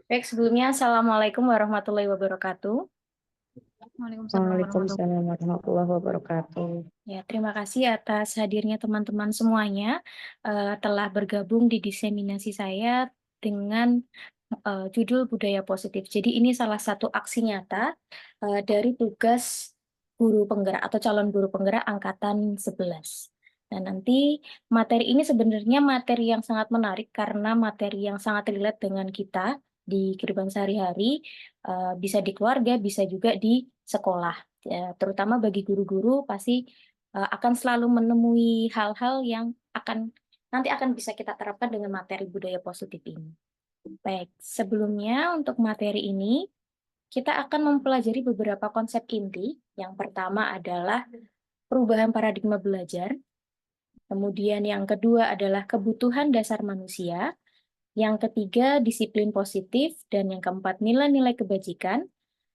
Baik, sebelumnya Assalamualaikum warahmatullahi wabarakatuh. Waalaikumsalam warahmatullahi Waalaikumsalam warahmatullahi wabarakatuh. Ya, terima kasih atas hadirnya teman-teman semuanya telah bergabung di diseminasi saya dengan judul Budaya Positif. Jadi ini salah satu aksi nyata dari tugas guru penggerak atau calon guru penggerak angkatan 11. Dan nanti materi ini sebenarnya materi yang sangat menarik karena materi yang sangat relate dengan kita di kehidupan sehari-hari, bisa di keluarga, bisa juga di sekolah. Ya, terutama bagi guru-guru pasti akan selalu menemui hal-hal yang nanti akan bisa kita terapkan dengan materi budaya positif ini. Baik, sebelumnya untuk materi ini kita akan mempelajari beberapa konsep inti. Yang pertama adalah perubahan paradigma belajar, kemudian yang kedua adalah kebutuhan dasar manusia, yang ketiga disiplin positif, dan yang keempat nilai-nilai kebajikan.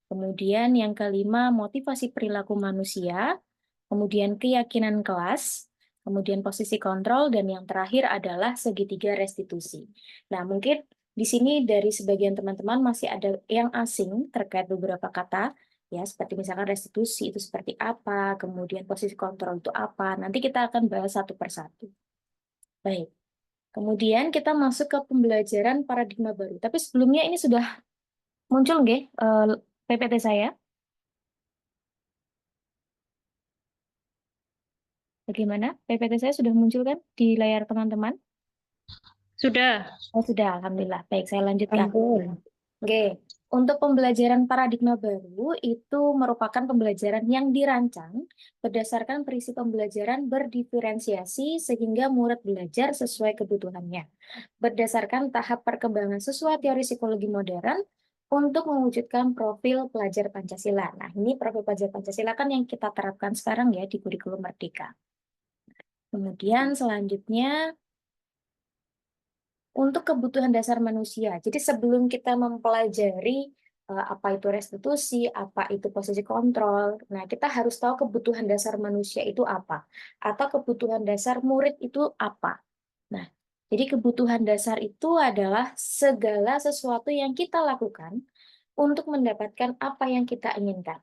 Kemudian yang kelima, motivasi perilaku manusia, kemudian keyakinan kelas, kemudian posisi kontrol, dan yang terakhir adalah segitiga restitusi. Nah, mungkin di sini dari sebagian teman-teman masih ada yang asing terkait beberapa kata, ya, seperti misalkan restitusi itu seperti apa, kemudian posisi kontrol itu apa. Nanti kita akan bahas satu persatu. Baik, kemudian kita masuk ke pembelajaran paradigma baru. Tapi sebelumnya ini sudah muncul nggih PPT saya? Bagaimana? PPT saya sudah muncul kan di layar teman-teman? Sudah. Oh, sudah. Alhamdulillah. Baik, saya lanjutkan. Ampun. Oke. Untuk pembelajaran paradigma baru, itu merupakan pembelajaran yang dirancang berdasarkan prinsip pembelajaran berdiferensiasi sehingga murid belajar sesuai kebutuhannya. Berdasarkan tahap perkembangan sesuai teori psikologi modern untuk mewujudkan profil pelajar Pancasila. Nah, ini profil pelajar Pancasila kan yang kita terapkan sekarang ya di kurikulum Merdeka. Kemudian selanjutnya untuk kebutuhan dasar manusia. Jadi sebelum kita mempelajari apa itu restitusi, apa itu posisi kontrol, nah kita harus tahu kebutuhan dasar manusia itu apa, atau kebutuhan dasar murid itu apa. Nah, jadi kebutuhan dasar itu adalah segala sesuatu yang kita lakukan untuk mendapatkan apa yang kita inginkan.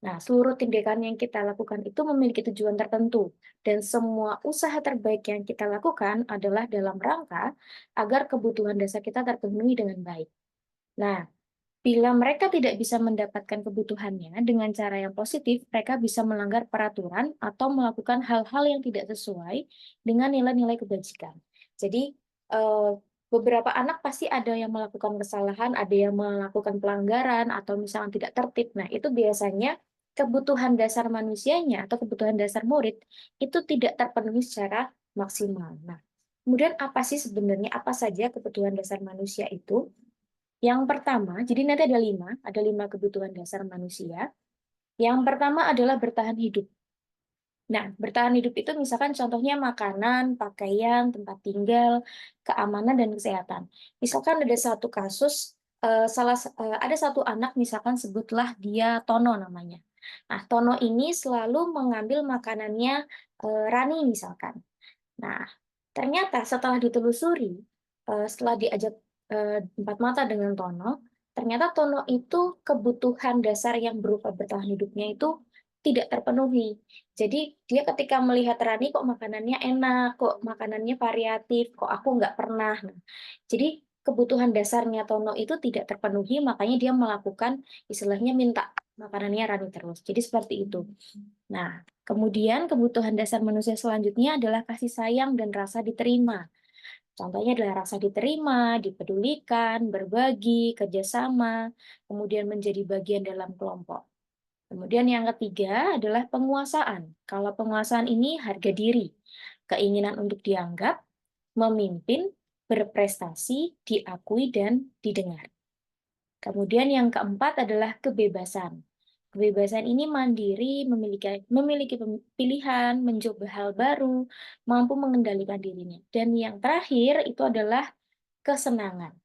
Nah, seluruh tindakan yang kita lakukan itu memiliki tujuan tertentu, dan semua usaha terbaik yang kita lakukan adalah dalam rangka agar kebutuhan dasar kita terpenuhi dengan baik. Nah, bila mereka tidak bisa mendapatkan kebutuhannya dengan cara yang positif, mereka bisa melanggar peraturan atau melakukan hal-hal yang tidak sesuai dengan nilai-nilai kebajikan. Jadi, eh, beberapa anak pasti ada yang melakukan kesalahan, ada yang melakukan pelanggaran, atau misalnya tidak tertib. Nah, itu biasanya kebutuhan dasar manusianya atau kebutuhan dasar murid itu tidak terpenuhi secara maksimal. Nah, kemudian apa sih sebenarnya, apa saja kebutuhan dasar manusia itu? Yang pertama, jadi nanti ada lima kebutuhan dasar manusia. Yang pertama adalah bertahan hidup. Nah, bertahan hidup itu misalkan contohnya makanan, pakaian, tempat tinggal, keamanan, dan kesehatan. Misalkan ada satu kasus, ada satu anak misalkan sebutlah dia Tono namanya. Nah, Tono ini selalu mengambil makanannya Rani misalkan. Nah, ternyata setelah ditelusuri, setelah diajak empat mata dengan Tono, ternyata Tono itu kebutuhan dasar yang berupa bertahan hidupnya itu tidak terpenuhi. Jadi dia ketika melihat Rani kok makanannya enak, kok makanannya variatif, kok aku nggak pernah. Nah, jadi kebutuhan dasarnya Tono itu tidak terpenuhi, makanya dia melakukan istilahnya minta makanannya Rani terus. Jadi seperti itu. Nah, kemudian kebutuhan dasar manusia selanjutnya adalah kasih sayang dan rasa diterima. Contohnya adalah rasa diterima, dipedulikan, berbagi, kerjasama, kemudian menjadi bagian dalam kelompok. Kemudian yang ketiga adalah penguasaan. Kalau penguasaan ini harga diri, keinginan untuk dianggap, memimpin, berprestasi, diakui, dan didengar. Kemudian yang keempat adalah kebebasan. Kebebasan ini mandiri, memiliki pilihan, mencoba hal baru, mampu mengendalikan dirinya. Dan yang terakhir itu adalah kesenangan.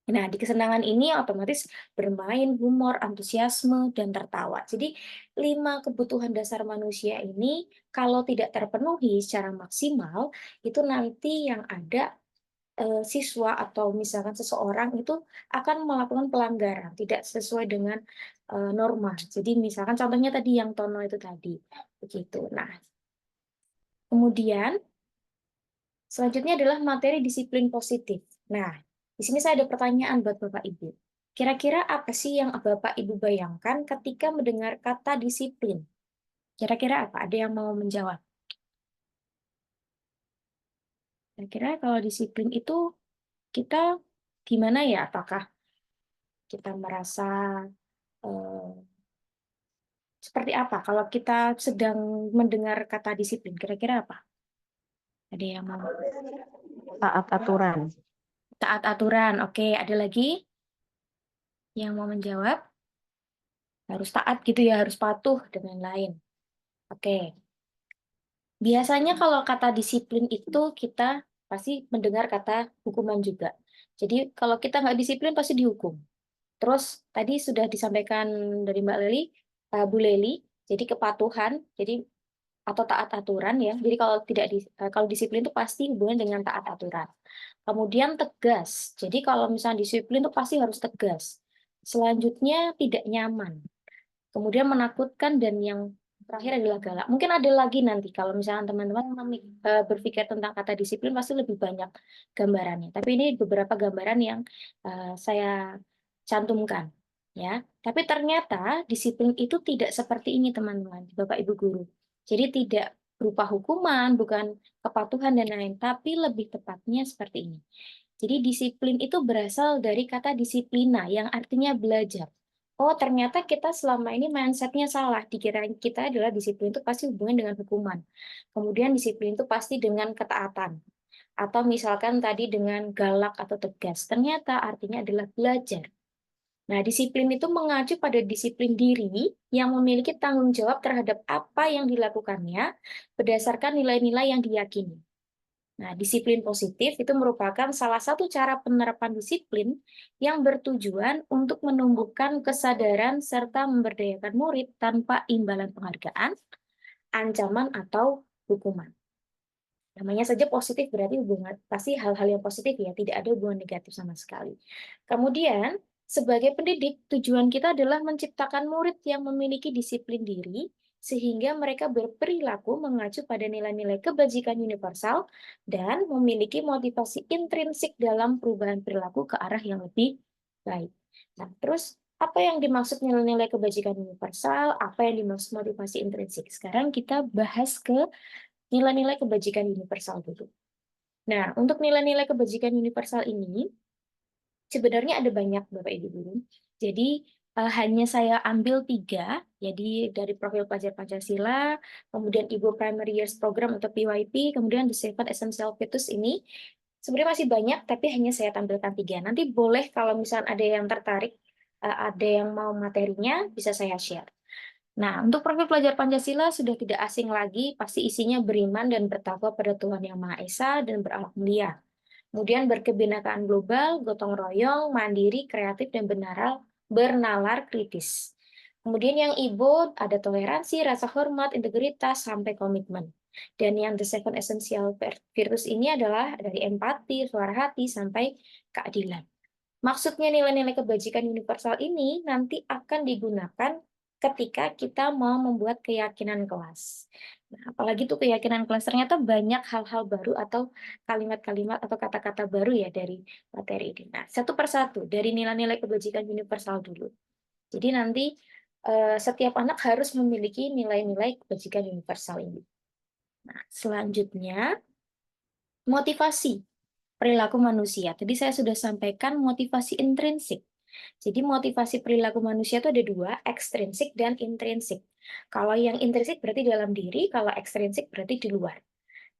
Nah, di kesenangan ini otomatis bermain, humor, antusiasme, dan tertawa. Jadi, lima kebutuhan dasar manusia ini kalau tidak terpenuhi secara maksimal, itu nanti yang ada siswa atau misalkan seseorang itu akan melakukan pelanggaran, tidak sesuai dengan norma. Jadi misalkan contohnya tadi yang tono itu tadi, begitu. Nah, kemudian selanjutnya adalah materi disiplin positif. Nah, di sini saya ada pertanyaan buat Bapak Ibu. Kira-kira apa sih yang Bapak Ibu bayangkan ketika mendengar kata disiplin? Kira-kira apa? Ada yang mau menjawab? Kira-kira kalau disiplin itu kita gimana ya? Apakah kita merasa eh, seperti apa kalau kita sedang mendengar kata disiplin? Kira-kira apa? Ada yang mau? Taat aturan. Taat aturan. Oke, ada lagi yang mau menjawab? Harus taat gitu ya, harus patuh dan lain-lain. Oke. Biasanya kalau kata disiplin itu kita pasti mendengar kata hukuman juga. Jadi kalau kita nggak disiplin pasti dihukum. Terus tadi sudah disampaikan dari Mbak Leli, Bu Leli, jadi kepatuhan, jadi atau taat aturan ya. Jadi kalau tidak kalau disiplin itu pasti hubungan dengan taat aturan. Kemudian tegas. Jadi kalau misalnya disiplin itu pasti harus tegas. Selanjutnya tidak nyaman. Kemudian menakutkan dan yang terakhir adalah galak. Mungkin ada lagi nanti kalau misalnya teman-teman berpikir tentang kata disiplin pasti lebih banyak gambarannya. Tapi ini beberapa gambaran yang saya cantumkan ya. Tapi ternyata disiplin itu tidak seperti ini teman-teman, Bapak Ibu guru. Jadi tidak berupa hukuman, bukan kepatuhan dan lain-lain, tapi lebih tepatnya seperti ini. Jadi disiplin itu berasal dari kata disiplina yang artinya belajar. Oh, ternyata kita selama ini mindsetnya salah. Dikira kita adalah disiplin itu pasti hubungan dengan hukuman. Kemudian disiplin itu pasti dengan ketaatan. Atau misalkan tadi dengan galak atau tegas. Ternyata artinya adalah belajar. Nah, disiplin itu mengacu pada disiplin diri yang memiliki tanggung jawab terhadap apa yang dilakukannya berdasarkan nilai-nilai yang diyakini. Nah, disiplin positif itu merupakan salah satu cara penerapan disiplin yang bertujuan untuk menumbuhkan kesadaran serta memberdayakan murid tanpa imbalan penghargaan, ancaman, atau hukuman. Namanya saja positif berarti hubungan pasti hal-hal yang positif ya, tidak ada hubungan negatif sama sekali. Kemudian, sebagai pendidik, tujuan kita adalah menciptakan murid yang memiliki disiplin diri sehingga mereka berperilaku mengacu pada nilai-nilai kebajikan universal dan memiliki motivasi intrinsik dalam perubahan perilaku ke arah yang lebih baik. Nah, terus apa yang dimaksud nilai-nilai kebajikan universal? Apa yang dimaksud motivasi intrinsik? Sekarang kita bahas ke nilai-nilai kebajikan universal dulu. Nah, untuk nilai-nilai kebajikan universal ini, sebenarnya ada banyak Bapak Ibu Guru. Jadi, hanya saya ambil 3, jadi dari profil pelajar Pancasila, kemudian Ibu Primary Years Program atau PYP, kemudian The Seven Essential Virtues ini. Sebenarnya masih banyak, tapi hanya saya tampilkan 3. Nanti boleh kalau misalnya ada yang tertarik, ada yang mau materinya, bisa saya share. Nah, untuk profil pelajar Pancasila sudah tidak asing lagi, pasti isinya beriman dan bertakwa pada Tuhan Yang Maha Esa dan berakhlak mulia. Kemudian berkebinekaan global, gotong royong, mandiri, kreatif, dan bernalar kritis. Kemudian yang Ibu ada toleransi, rasa hormat, integritas, sampai komitmen. Dan yang The Seven Essential Virtues ini adalah dari empati, suara hati, sampai keadilan. Maksudnya nilai-nilai kebajikan universal ini nanti akan digunakan ketika kita mau membuat keyakinan kelas. Nah, apalagi tuh keyakinan kelas, ternyata banyak hal-hal baru atau kalimat-kalimat atau kata-kata baru ya dari materi ini. Nah, satu persatu dari nilai-nilai kebajikan universal dulu. Jadi nanti setiap anak harus memiliki nilai-nilai kebajikan universal ini. Nah, selanjutnya motivasi perilaku manusia. Tadi saya sudah sampaikan motivasi intrinsik. Jadi motivasi perilaku manusia itu ada 2, ekstrinsik dan intrinsik. Kalau yang intrinsik berarti dalam diri, kalau ekstrinsik berarti di luar.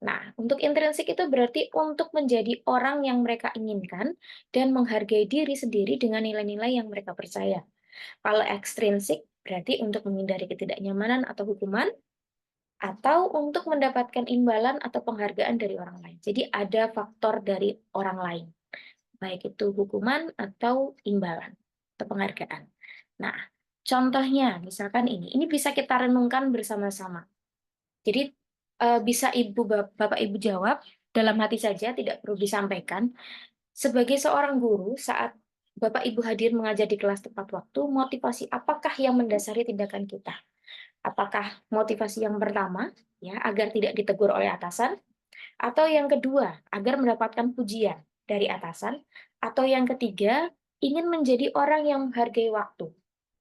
Nah, untuk intrinsik itu berarti untuk menjadi orang yang mereka inginkan dan menghargai diri sendiri dengan nilai-nilai yang mereka percaya. Kalau ekstrinsik berarti untuk menghindari ketidaknyamanan atau hukuman, atau untuk mendapatkan imbalan atau penghargaan dari orang lain. Jadi ada faktor dari orang lain, baik itu hukuman atau imbalan atau penghargaan. Nah, contohnya misalkan ini bisa kita renungkan bersama-sama. Jadi bisa Bapak Ibu jawab, dalam hati saja, tidak perlu disampaikan. Sebagai seorang guru, saat Bapak Ibu hadir mengajar di kelas tepat waktu, motivasi apakah yang mendasari tindakan kita? Apakah motivasi yang pertama, ya, agar tidak ditegur oleh atasan, atau yang kedua, agar mendapatkan pujian dari atasan, atau yang ketiga, ingin menjadi orang yang menghargai waktu,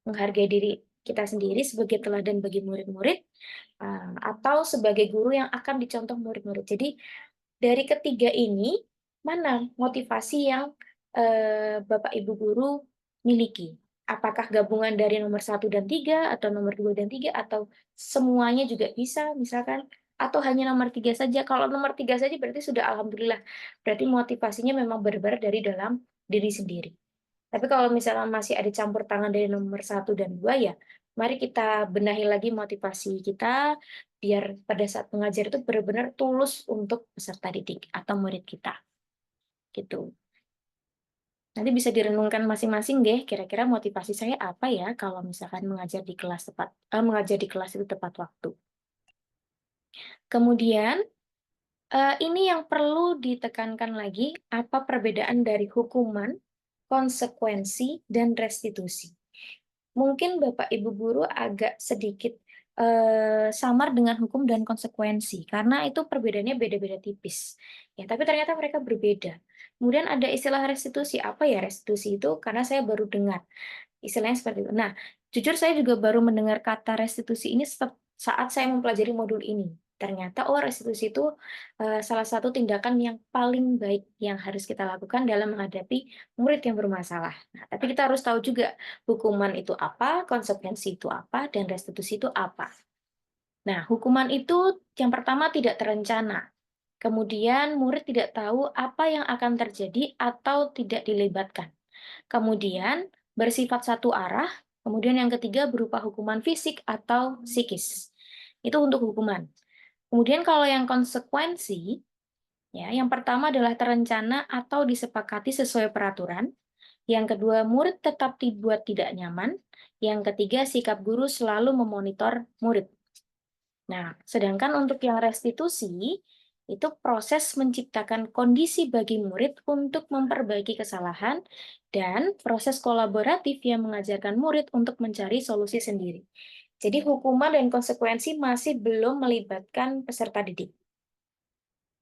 menghargai diri kita sendiri sebagai teladan bagi murid-murid, atau sebagai guru yang akan dicontoh murid-murid. Jadi dari ketiga ini, mana motivasi yang Bapak Ibu guru miliki? Apakah gabungan dari nomor 1 dan 3, atau nomor 2 dan 3, atau semuanya juga bisa, misalkan, atau hanya nomor 3 saja? Kalau nomor 3 saja berarti sudah alhamdulillah, berarti motivasinya memang benar-benar dari dalam diri sendiri. Tapi kalau misalnya masih ada campur tangan dari nomor 1 dan 2, ya mari kita benahi lagi motivasi kita, biar pada saat mengajar itu benar-benar tulus untuk peserta didik atau murid kita, gitu. Nanti bisa direnungkan masing-masing deh, kira-kira motivasi saya apa ya kalau misalkan mengajar di kelas itu tepat waktu. Kemudian, ini yang perlu ditekankan lagi, apa perbedaan dari hukuman, konsekuensi, dan restitusi. Mungkin Bapak Ibu guru agak sedikit samar dengan hukum dan konsekuensi, karena itu perbedaannya beda-beda tipis. Ya, tapi ternyata mereka berbeda. Kemudian ada istilah restitusi. Apa ya restitusi itu? Karena saya baru dengar istilahnya seperti itu. Nah, jujur saya juga baru mendengar kata restitusi ini saat saya mempelajari modul ini. Ternyata, oh, restitusi itu salah satu tindakan yang paling baik yang harus kita lakukan dalam menghadapi murid yang bermasalah. Nah, tapi kita harus tahu juga hukuman itu apa, konsekuensi itu apa, dan restitusi itu apa. Nah, hukuman itu yang pertama tidak terencana. Kemudian murid tidak tahu apa yang akan terjadi atau tidak dilibatkan. Kemudian bersifat satu arah, kemudian yang ketiga berupa hukuman fisik atau psikis. Itu untuk hukuman. Kemudian kalau yang konsekuensi, ya, yang pertama adalah terencana atau disepakati sesuai peraturan. Yang kedua, murid tetap dibuat tidak nyaman. Yang ketiga, sikap guru selalu memonitor murid. Nah, sedangkan untuk yang restitusi, itu proses menciptakan kondisi bagi murid untuk memperbaiki kesalahan dan proses kolaboratif yang mengajarkan murid untuk mencari solusi sendiri. Jadi hukuman dan konsekuensi masih belum melibatkan peserta didik.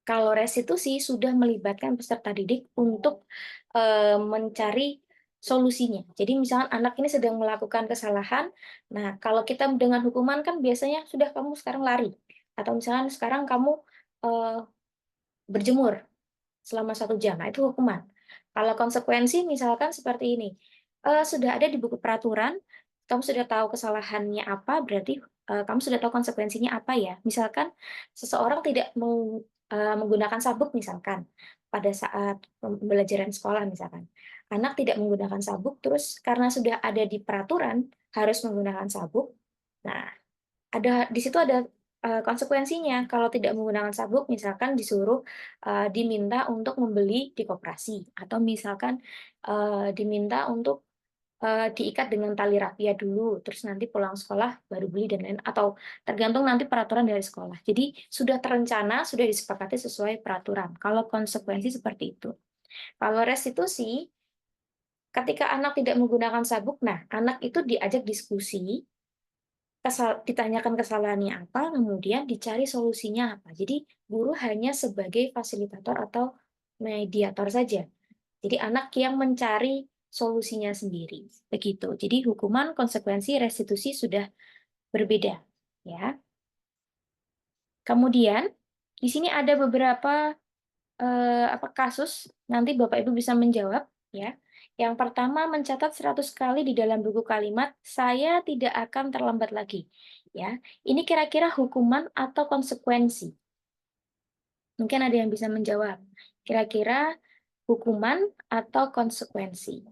Kalau restitusi sudah melibatkan peserta didik untuk mencari solusinya. Jadi misalkan anak ini sedang melakukan kesalahan, nah kalau kita dengan hukuman kan biasanya sudah kamu sekarang lari, atau misalkan sekarang kamu berjemur selama 1 jam, nah itu hukuman. Kalau konsekuensi misalkan seperti ini, sudah ada di buku peraturan, kamu sudah tahu kesalahannya apa, berarti kamu sudah tahu konsekuensinya apa ya. Misalkan seseorang tidak menggunakan sabuk misalkan, pada saat pembelajaran sekolah misalkan. Anak tidak menggunakan sabuk, terus karena sudah ada di peraturan harus menggunakan sabuk, nah di situ ada konsekuensinya. Kalau tidak menggunakan sabuk, misalkan disuruh diminta untuk membeli di koperasi, atau misalkan diminta untuk diikat dengan tali rapia dulu, terus nanti pulang sekolah baru beli dan lain, atau tergantung nanti peraturan dari sekolah. Jadi sudah terencana, sudah disepakati sesuai peraturan. Kalau konsekuensi seperti itu. Kalau restitusi, ketika anak tidak menggunakan sabuk, nah anak itu diajak diskusi, ditanyakan kesalahannya apa, kemudian dicari solusinya apa. Jadi guru hanya sebagai fasilitator atau mediator saja. Jadi anak yang mencari solusinya sendiri. Begitu. Jadi hukuman, konsekuensi, restitusi sudah berbeda, ya. Kemudian di sini ada beberapa kasus, nanti Bapak Ibu bisa menjawab, ya. Yang pertama, mencatat 100 kali di dalam buku kalimat, saya tidak akan terlambat lagi. Ya, ini kira-kira hukuman atau konsekuensi? Mungkin ada yang bisa menjawab. Kira-kira hukuman atau konsekuensi?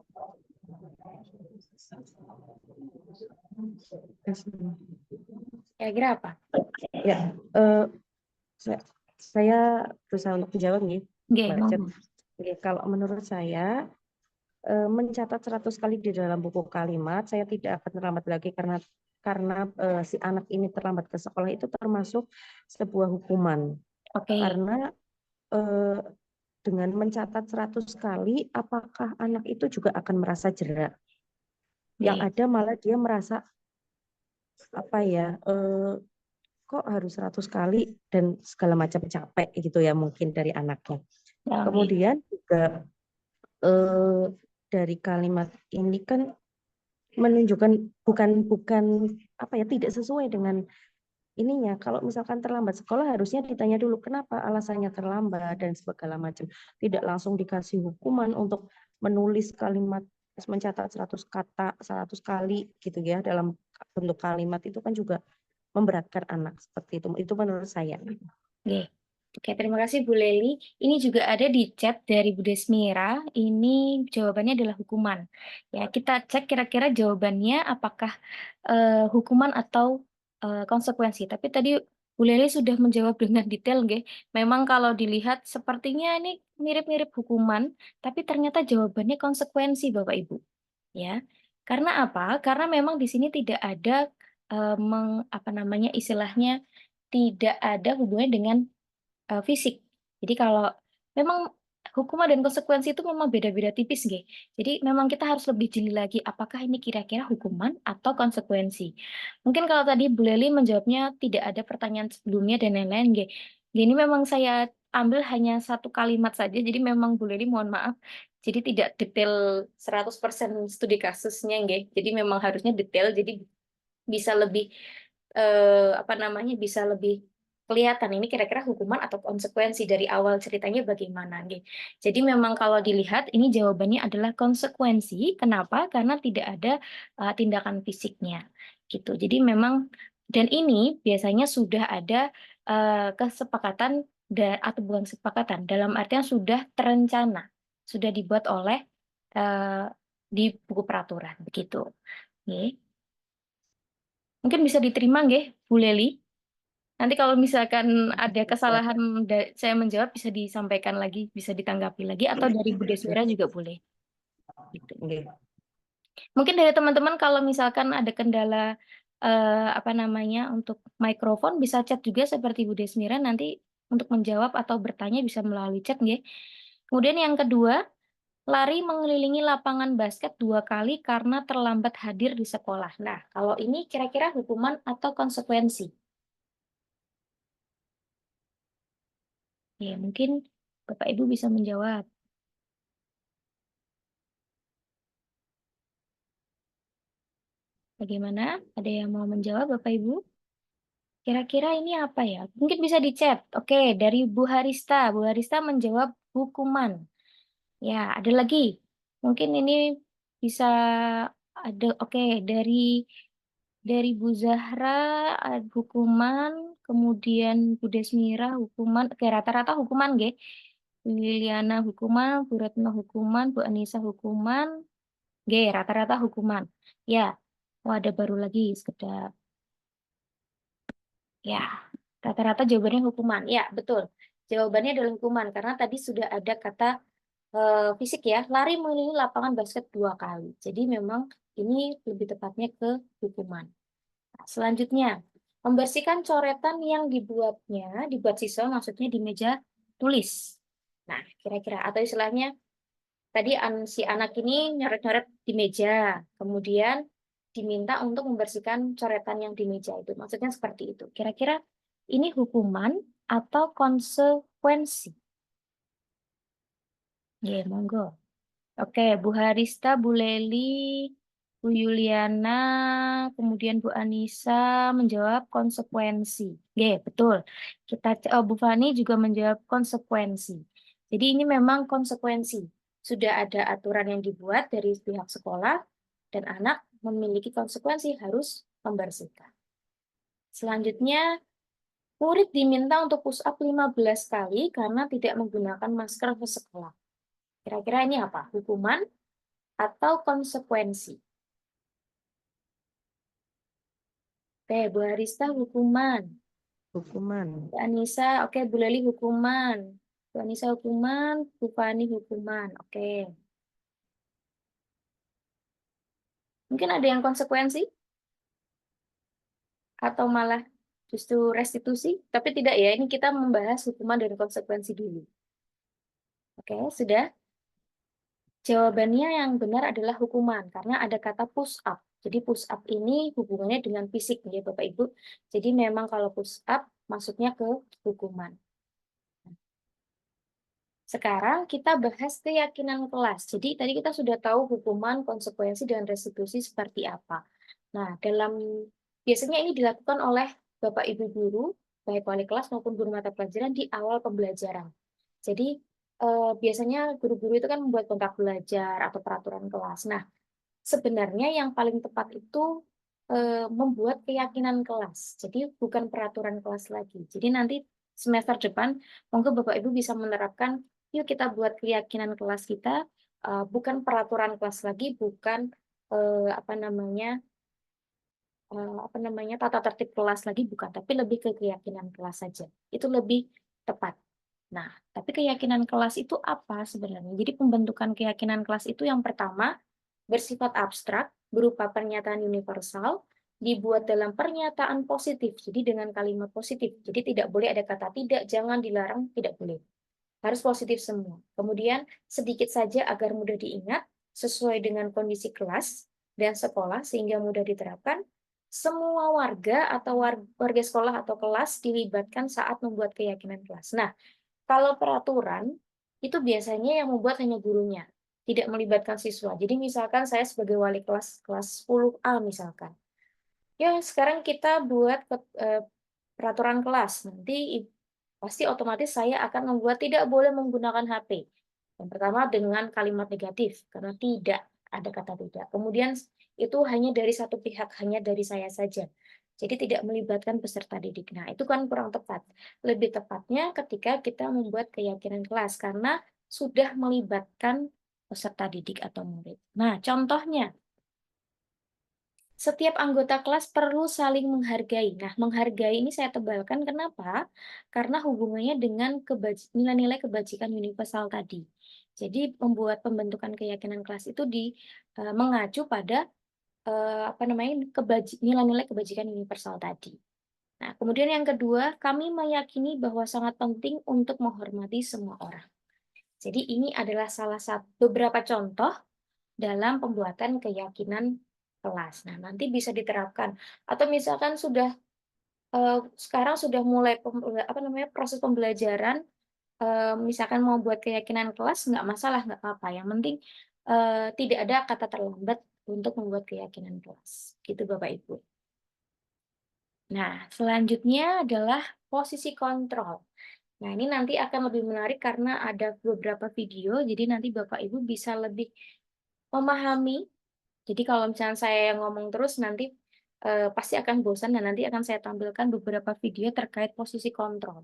Kira-kira apa? Ya, saya berusaha untuk menjawab nih, Mbak Cep. Oke, kalau menurut saya mencatat 100 kali di dalam buku kalimat, saya tidak akan terlambat lagi karena si anak ini terlambat ke sekolah itu termasuk sebuah hukuman. Oke. Karena eh, dengan mencatat 100 kali, apakah anak itu juga akan merasa jera? Yang ada malah dia merasa apa ya, kok harus 100 kali dan segala macam capek gitu ya mungkin dari anaknya. Kemudian juga dari kalimat ini kan menunjukkan bukan apa ya, tidak sesuai dengan ininya. Kalau misalkan terlambat sekolah harusnya ditanya dulu kenapa alasannya terlambat dan segala macam. Tidak langsung dikasih hukuman untuk menulis kalimat, mencatat 100 kata 100 kali gitu ya dalam bentuk kalimat, itu kan juga memberatkan anak seperti itu. Itu menurut saya. Oke, terima kasih Bu Leli. Ini juga ada di chat dari Bu Desmira. Ini jawabannya adalah hukuman. Ya, kita cek kira-kira jawabannya apakah hukuman atau konsekuensi. Tapi tadi Bu Leli sudah menjawab dengan detail, nggih. Memang kalau dilihat sepertinya ini mirip-mirip hukuman, tapi ternyata jawabannya konsekuensi, Bapak Ibu. Ya, karena apa? Karena memang di sini tidak ada apa namanya istilahnya tidak ada hubungannya dengan fisik. Jadi kalau memang hukuman dan konsekuensi itu memang beda-beda tipis, nggih. Jadi memang kita harus lebih jeli lagi apakah ini kira-kira hukuman atau konsekuensi. Mungkin kalau tadi Bu Leli menjawabnya tidak ada pertanyaan sebelumnya dan lain-lain, nggih. Ini memang saya ambil hanya satu kalimat saja, jadi memang Bu Leli mohon maaf. Jadi tidak detail 100% studi kasusnya, nggih. Jadi memang harusnya detail, jadi bisa lebih apa namanya bisa lebih kelihatan ini kira-kira hukuman atau konsekuensi dari awal ceritanya bagaimana gitu. Jadi memang kalau dilihat ini jawabannya adalah konsekuensi. Kenapa? Karena tidak ada tindakan fisiknya gitu. Jadi memang dan ini biasanya sudah ada kesepakatan atau bukan kesepakatan dalam artian sudah terencana, sudah dibuat oleh di buku peraturan begitu. Oke. Mungkin bisa diterima nggih, Bu Leli? Nanti kalau misalkan ada kesalahan saya menjawab bisa disampaikan lagi, bisa ditanggapi lagi, atau dari Bu Desmira juga boleh. Gitu. Mungkin dari teman-teman kalau misalkan ada kendala apa namanya untuk mikrofon bisa chat juga seperti Bu Desmira nanti untuk menjawab atau bertanya bisa melalui chat nggih. Kemudian yang kedua, lari mengelilingi lapangan basket 2 kali karena terlambat hadir di sekolah. Nah, kalau ini kira-kira hukuman atau konsekuensi? Ya, mungkin Bapak Ibu bisa menjawab. Bagaimana? Ada yang mau menjawab Bapak Ibu? Kira-kira ini apa ya? Mungkin bisa di chat. Oke, dari Bu Harista. Bu Harista menjawab hukuman. Ya, ada lagi. Mungkin ini bisa ada. Oke, dari Bu Zahra ada hukuman, kemudian Bu Desmira hukuman. Oke, rata-rata hukuman, nggih. Bu Liliana hukuman, Bu Retno hukuman, Bu Anissa hukuman. Nggih, rata-rata hukuman. Ya. Oh, ada baru lagi sekedar. Ya, rata-rata jawabannya hukuman. Ya, betul. Jawabannya adalah hukuman karena tadi sudah ada kata fisik ya, lari mengelilingi lapangan basket 2 kali. Jadi memang ini lebih tepatnya ke hukuman. Nah, selanjutnya, membersihkan coretan yang dibuat siswa maksudnya di meja tulis. Nah, kira-kira atau istilahnya tadi si anak ini nyoret-nyoret di meja, kemudian diminta untuk membersihkan coretan yang di meja itu. Maksudnya seperti itu. Kira-kira ini hukuman atau konsekuensi? Ya, monggo. Oke, Bu Harista, Bu Leli, Bu Yuliana, kemudian Bu Anissa menjawab konsekuensi. Oke, betul. Bu Fani juga menjawab konsekuensi. Jadi ini memang konsekuensi. Sudah ada aturan yang dibuat dari pihak sekolah dan anak memiliki konsekuensi harus membersihkan. Selanjutnya, murid diminta untuk push up 15 kali karena tidak menggunakan masker ke sekolah. Kira-kira ini apa? Hukuman atau konsekuensi? Oke, Bu Harista hukuman. Hukuman. Bu Anissa, oke, Bu Leli hukuman. Bu Anissa hukuman, Bu Fani hukuman. Oke. Mungkin ada yang konsekuensi? Atau malah justru restitusi? Tapi tidak ya, ini kita membahas hukuman dan konsekuensi dulu. Oke, sudah? Jawabannya yang benar adalah hukuman, karena ada kata push up. Jadi push up ini hubungannya dengan fisik, ya Bapak Ibu. Jadi memang kalau push up masuknya ke hukuman. Sekarang kita bahas keyakinan kelas. Jadi tadi kita sudah tahu hukuman, konsekuensi, dan restitusi seperti apa. Nah, biasanya ini dilakukan oleh Bapak Ibu guru, baik wali kelas maupun guru mata pelajaran di awal pembelajaran. Jadi biasanya guru-guru itu kan membuat kontrak belajar atau peraturan kelas. Nah, sebenarnya yang paling tepat itu membuat keyakinan kelas. Jadi bukan peraturan kelas lagi. Jadi nanti semester depan, monggo Bapak Ibu bisa menerapkan, yuk kita buat keyakinan kelas kita, bukan peraturan kelas lagi, bukan apa namanya tata tertib kelas lagi, bukan, tapi lebih ke keyakinan kelas saja. Itu lebih tepat. Nah, tapi keyakinan kelas itu apa sebenarnya? Jadi pembentukan keyakinan kelas itu yang pertama bersifat abstrak, berupa pernyataan universal, dibuat dalam pernyataan positif, jadi dengan kalimat positif. Jadi tidak boleh ada kata tidak, jangan, dilarang, tidak boleh. Harus positif semua. Kemudian sedikit saja agar mudah diingat, sesuai dengan kondisi kelas dan sekolah sehingga mudah diterapkan. Semua warga atau warga sekolah atau kelas dilibatkan saat membuat keyakinan kelas. Nah, kalau peraturan, itu biasanya yang membuat hanya gurunya, tidak melibatkan siswa. Jadi misalkan saya sebagai wali kelas 10A misalkan. Ya, sekarang kita buat peraturan kelas. Nanti pasti otomatis saya akan membuat tidak boleh menggunakan HP. Yang pertama dengan kalimat negatif, karena tidak ada kata tidak. Kemudian itu hanya dari satu pihak, hanya dari saya saja. Jadi tidak melibatkan peserta didik. Nah, itu kan kurang tepat. Lebih tepatnya ketika kita membuat keyakinan kelas, karena sudah melibatkan peserta didik atau murid. Nah, contohnya, setiap anggota kelas perlu saling menghargai. Nah, menghargai ini saya tebalkan kenapa? Karena hubungannya dengan nilai-nilai kebajikan universal tadi. Jadi membuat pembentukan keyakinan kelas itu mengacu pada nilai-nilai kebajikan universal tadi. Nah, kemudian yang kedua, kami meyakini bahwa sangat penting untuk menghormati semua orang. Jadi ini adalah salah satu beberapa contoh dalam pembuatan keyakinan kelas. Nah, nanti bisa diterapkan. Atau misalkan sekarang sudah mulai proses pembelajaran, misalkan mau buat keyakinan kelas, nggak masalah, nggak apa-apa. Yang penting tidak ada kata terlambat untuk membuat keyakinan kelas. Gitu Bapak Ibu. Nah, selanjutnya adalah posisi kontrol. Nah, ini nanti akan lebih menarik karena ada beberapa video, jadi nanti Bapak Ibu bisa lebih memahami. Jadi kalau misalnya saya yang ngomong terus nanti pasti akan bosan dan nanti akan saya tampilkan beberapa video terkait posisi kontrol.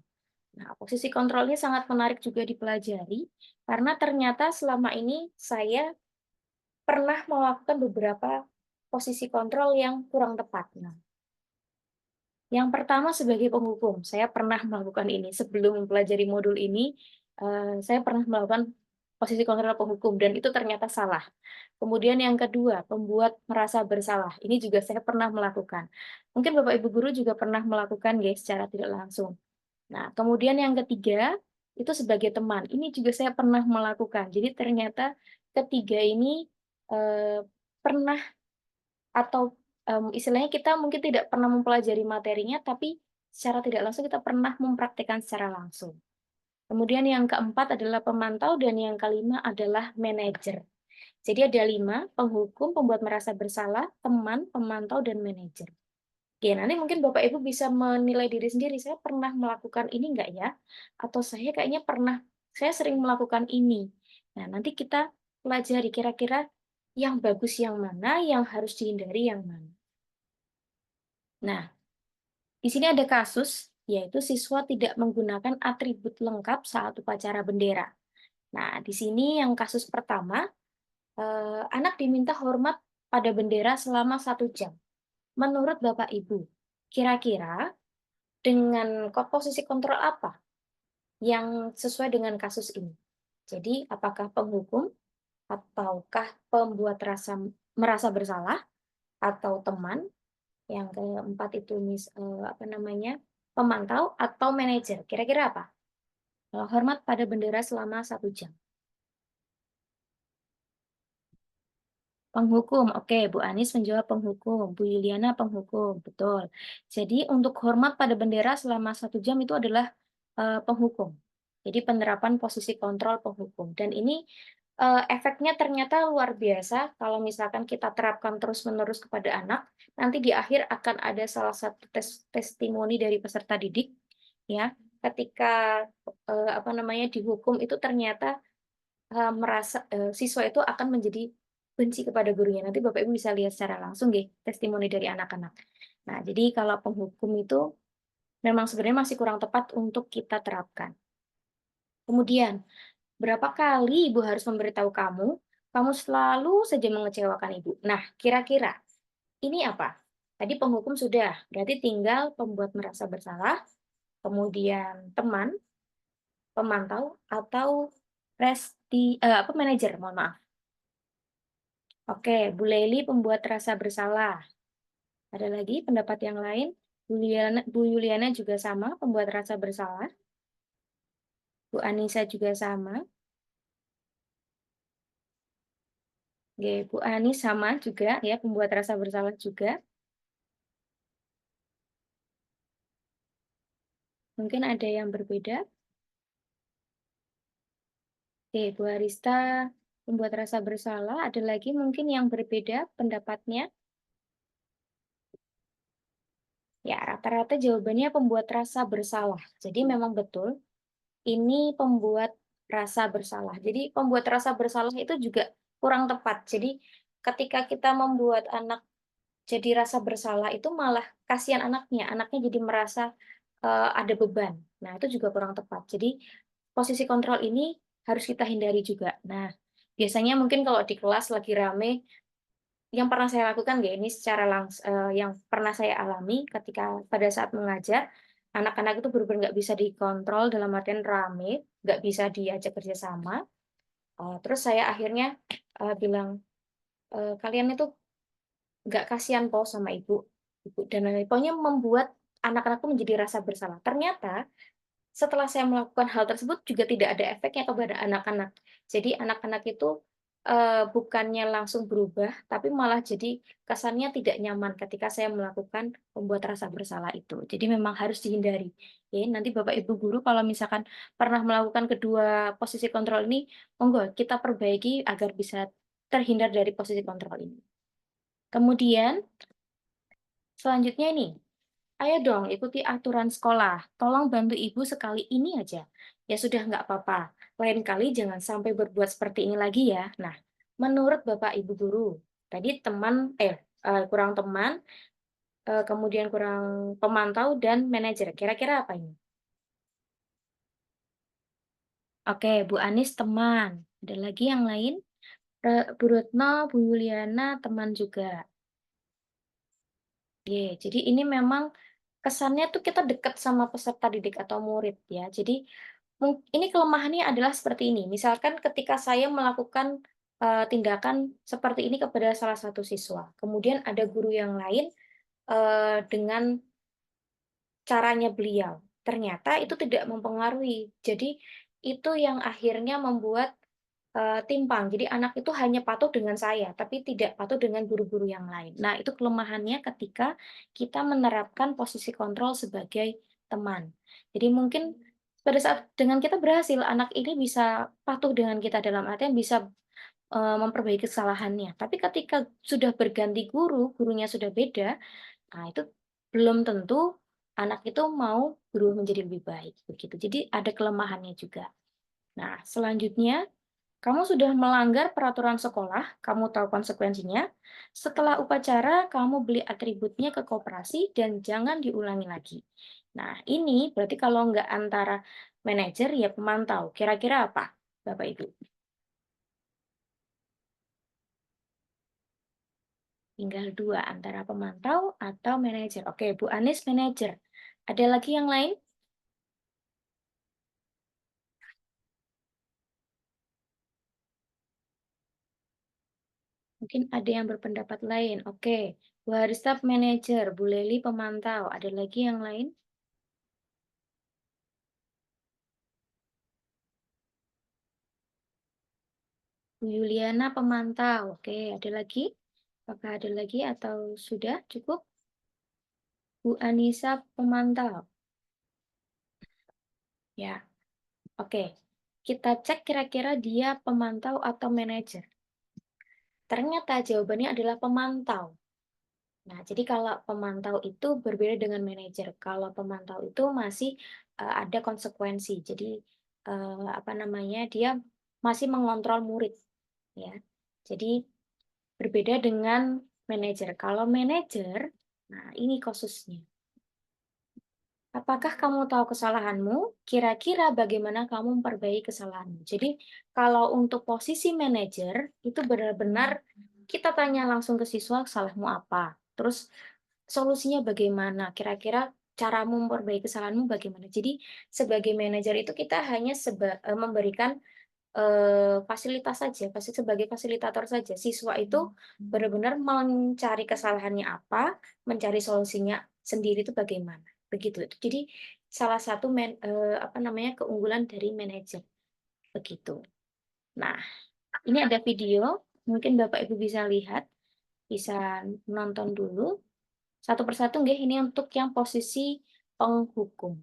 Nah, posisi kontrol ini sangat menarik juga dipelajari karena ternyata selama ini saya pernah melakukan beberapa posisi kontrol yang kurang tepat. Nah, yang pertama sebagai penghukum, saya pernah melakukan ini. Sebelum mempelajari modul ini, saya pernah melakukan posisi kontrol penghukum, dan itu ternyata salah. Kemudian yang kedua, pembuat merasa bersalah. Ini juga saya pernah melakukan. Mungkin Bapak Ibu Guru juga pernah melakukan guys, secara tidak langsung. Nah, kemudian yang ketiga, itu sebagai teman. Ini juga saya pernah melakukan. Jadi ternyata ketiga ini pernah atau istilahnya kita mungkin tidak pernah mempelajari materinya, tapi secara tidak langsung kita pernah mempraktikkan secara langsung. Kemudian yang keempat adalah pemantau, dan yang kelima adalah manajer. Jadi ada 5, penghukum, pembuat merasa bersalah, teman, pemantau, dan manajer. Oke, nanti mungkin Bapak Ibu bisa menilai diri sendiri, saya pernah melakukan ini enggak ya? Atau saya kayaknya saya sering melakukan ini. Nah, nanti kita pelajari kira-kira yang bagus yang mana, yang harus dihindari yang mana. Nah, di sini ada kasus, yaitu siswa tidak menggunakan atribut lengkap saat upacara bendera. Nah, di sini yang kasus pertama, anak diminta hormat pada bendera selama 1 jam. Menurut Bapak Ibu, kira-kira dengan posisi kontrol apa yang sesuai dengan kasus ini? Jadi, apakah penghukum, ataukah pembuat merasa bersalah, atau teman? Yang keempat itu pemantau atau manajer. Kira-kira apa? Hormat pada bendera selama 1 jam. Penghukum. Oke, Bu Anis menjawab penghukum. Bu Yuliana penghukum. Betul. Jadi untuk hormat pada bendera selama 1 jam itu adalah penghukum. Jadi penerapan posisi kontrol penghukum. Dan ini efeknya ternyata luar biasa kalau misalkan kita terapkan terus-menerus kepada anak. Nanti di akhir akan ada salah satu testimoni dari peserta didik, ya, ketika dihukum itu ternyata merasa siswa itu akan menjadi benci kepada gurunya. Nanti Bapak Ibu bisa lihat secara langsung nggih, testimoni dari anak-anak. Nah, jadi kalau penghukum itu memang sebenarnya masih kurang tepat untuk kita terapkan. Kemudian, berapa kali Ibu harus memberitahu kamu selalu saja mengecewakan Ibu. Nah, kira-kira ini apa? Tadi penghukum sudah, berarti tinggal pembuat merasa bersalah, kemudian teman, pemantau, atau manajer, mohon maaf. Oke, Bu Leli pembuat rasa bersalah. Ada lagi pendapat yang lain? Bu Yuliana juga sama, pembuat rasa bersalah. Bu Anissa juga sama. Oke, Bu Anis sama juga ya, pembuat rasa bersalah juga. Mungkin ada yang berbeda. Oke, Bu Arista pembuat rasa bersalah. Ada lagi mungkin yang berbeda pendapatnya. Ya, rata-rata jawabannya pembuat rasa bersalah. Jadi memang betul, ini pembuat rasa bersalah. Jadi pembuat rasa bersalah itu juga kurang tepat. Jadi ketika kita membuat anak jadi rasa bersalah itu malah kasihan anaknya jadi merasa ada beban. Nah, itu juga kurang tepat. Jadi posisi kontrol ini harus kita hindari juga. Nah, biasanya mungkin kalau di kelas lagi rame, yang pernah saya lakukan ya ini yang pernah saya alami ketika pada saat mengajar, anak-anak itu benar-benar nggak bisa dikontrol dalam artian rame, nggak bisa diajak kerjasama. Terus saya akhirnya bilang, kalian itu nggak kasihan po sama ibu, dan lain-lain. Pokoknya membuat anak-anak itu menjadi rasa bersalah. Ternyata setelah saya melakukan hal tersebut juga tidak ada efeknya kepada anak-anak. Jadi anak-anak itu bukannya langsung berubah, tapi malah jadi kesannya tidak nyaman ketika saya melakukan membuat rasa bersalah itu. Jadi memang harus dihindari. Ya, nanti Bapak Ibu guru kalau misalkan pernah melakukan kedua posisi kontrol ini, monggo kita perbaiki agar bisa terhindar dari posisi kontrol ini. Kemudian selanjutnya ini, ayo dong ikuti aturan sekolah. Tolong bantu ibu sekali ini aja. Ya sudah nggak apa-apa. Lain kali jangan sampai berbuat seperti ini lagi ya. Nah, menurut Bapak Ibu guru, tadi kurang teman, kemudian kurang pemantau dan manajer. Kira-kira apa ini? Oke, Bu Anis teman. Ada lagi yang lain? Bu Retno, Bu Yuliana teman juga. Jadi ini memang kesannya tuh kita dekat sama peserta didik atau murid ya. Jadi ini kelemahannya adalah seperti ini. Misalkan ketika saya melakukan tindakan seperti ini kepada salah satu siswa, kemudian ada guru yang lain dengan caranya beliau, ternyata itu tidak mempengaruhi. Jadi itu yang akhirnya membuat timpang. Jadi anak itu hanya patuh dengan saya, tapi tidak patuh dengan guru-guru yang lain. Nah, itu kelemahannya ketika kita menerapkan posisi kontrol sebagai teman. Jadi mungkin pada saat dengan kita berhasil, anak ini bisa patuh dengan kita dalam artian bisa memperbaiki kesalahannya. Tapi ketika sudah berganti guru, gurunya sudah beda, nah itu belum tentu anak itu mau berubah menjadi lebih baik begitu. Jadi ada kelemahannya juga. Nah, selanjutnya kamu sudah melanggar peraturan sekolah, kamu tahu konsekuensinya. Setelah upacara, kamu beli atributnya ke koperasi dan jangan diulangi lagi. Nah, ini berarti kalau nggak antara manajer ya pemantau. Kira-kira apa, Bapak Ibu? Tinggal dua, antara pemantau atau manajer. Oke, Bu Anis manajer. Ada lagi yang lain? Mungkin ada yang berpendapat lain. Oke, Bu Harista manajer, Bu Leli pemantau. Ada lagi yang lain? Bu Yuliana pemantau. Oke, ada lagi? Apakah ada lagi atau sudah cukup? Bu Anissa pemantau. Ya, oke. Kita cek kira-kira dia pemantau atau manajer. Ternyata jawabannya adalah pemantau. Nah, jadi kalau pemantau itu berbeda dengan manajer. Kalau pemantau itu masih ada konsekuensi. Jadi apa namanya? Dia masih mengontrol murid, ya. Jadi berbeda dengan manajer. Kalau manajer, nah ini khususnya. Apakah kamu tahu kesalahanmu? Kira-kira bagaimana kamu memperbaiki kesalahanmu? Jadi, kalau untuk posisi manajer, itu benar-benar kita tanya langsung ke siswa, salahmu apa? Terus, solusinya bagaimana? Kira-kira caramu memperbaiki kesalahanmu bagaimana? Jadi, sebagai manajer itu kita hanya memberikan fasilitas saja, sebagai fasilitator saja. Siswa itu benar-benar mencari kesalahannya apa, mencari solusinya sendiri itu bagaimana. Begitu. Jadi salah satu apa namanya keunggulan dari manajer. Begitu. Nah, ini ada video, mungkin Bapak Ibu bisa lihat, bisa nonton dulu. Satu persatu nggih, ini untuk yang posisi penghukum.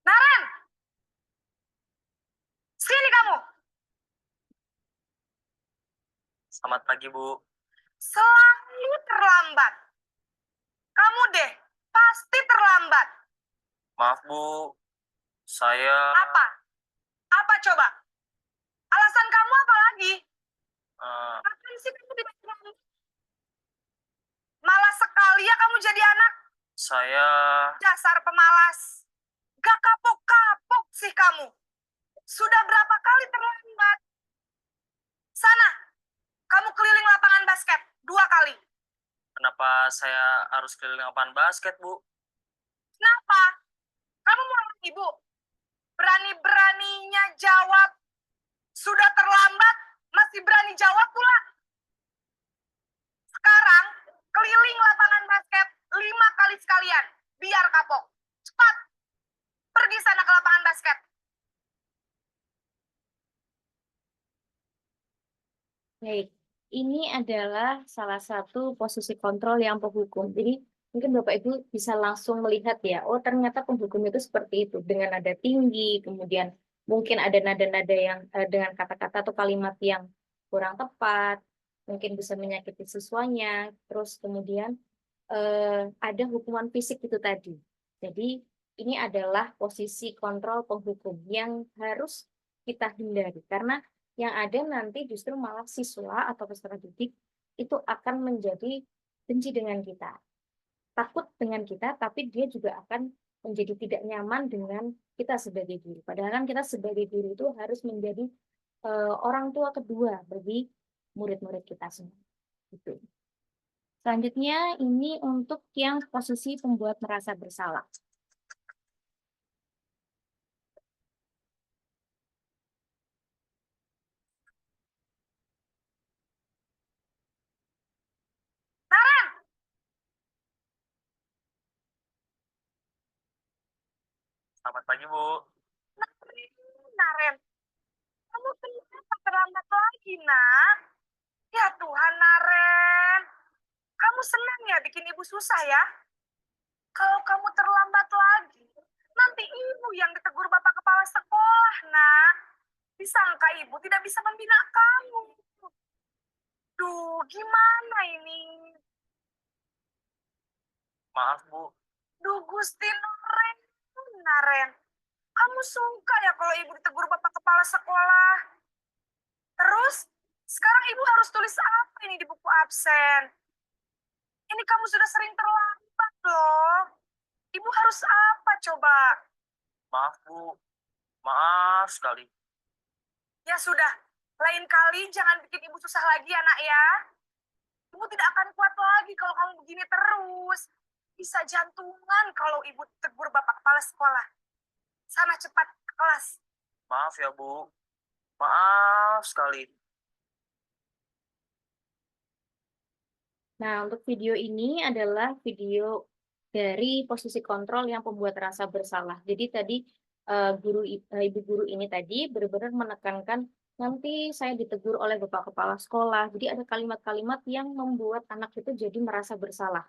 Naren, sini kamu. Selamat pagi, Bu. Selalu terlambat. Kamu deh, pasti terlambat. Maaf, Bu. Saya... Apa? Apa coba? Alasan kamu apa lagi? Kapan sih kamu tidak terlambat? Malas sekali ya kamu jadi anak. Saya... Dasar pemalas. Gak kapok-kapok sih kamu. Sudah berapa kali terlambat? Sana, kamu keliling lapangan basket 2 kali. Kenapa saya harus keliling lapangan basket, Bu? Kenapa? Kamu mau lawan ibu? Berani-beraninya jawab. Sudah terlambat, masih berani jawab pula. Sekarang, keliling lapangan basket 5 kali sekalian. Biar kapok. Cepat. Pergi sana ke lapangan basket. Baik, ini adalah salah satu posisi kontrol yang penghukum. Jadi mungkin Bapak Ibu bisa langsung melihat ya, oh ternyata penghukum itu seperti itu, dengan nada tinggi, kemudian mungkin ada nada-nada yang dengan kata-kata atau kalimat yang kurang tepat, mungkin bisa menyakiti siswanya, terus kemudian ada hukuman fisik itu tadi. Jadi ini adalah posisi kontrol penghukum yang harus kita hindari, karena yang ada nanti justru malah siswa atau peserta didik itu akan menjadi benci dengan kita, takut dengan kita, tapi dia juga akan menjadi tidak nyaman dengan kita sebagai guru. Padahal kan kita sebagai guru itu harus menjadi orang tua kedua bagi murid-murid kita semua. Gitu. Selanjutnya ini untuk yang posisi pembuat merasa bersalah. Naren! Selamat pagi, Bu. Naren, kamu kenapa terlambat lagi, nak? Ya Tuhan, Naren. Kamu senang ya bikin ibu susah ya? Kalau kamu terlambat lagi, nanti ibu yang ditegur bapak kepala sekolah, nak. Disangka ibu tidak bisa membina kamu. Duh, gimana ini? Maaf, Bu. Duh, Gusti Naren. Naren, kamu suka ya kalau ibu ditegur bapak kepala sekolah? Terus, sekarang ibu harus tulis apa ini di buku absen? Ini kamu sudah sering terlambat loh. Ibu harus apa coba? Maaf, Bu. Maaf sekali. Ya sudah, lain kali jangan bikin ibu susah lagi ya nak ya. Ibu tidak akan kuat lagi kalau kamu begini terus. Bisa jantungan kalau ibu tegur bapak kepala sekolah. Sana cepat ke kelas. Maaf ya, Bu. Maaf sekali. Nah, untuk video ini adalah video dari posisi kontrol yang pembuat rasa bersalah. Jadi tadi ibu guru ini tadi benar-benar menekankan nanti saya ditegur oleh Bapak Kepala Sekolah. Jadi ada kalimat-kalimat yang membuat anak itu jadi merasa bersalah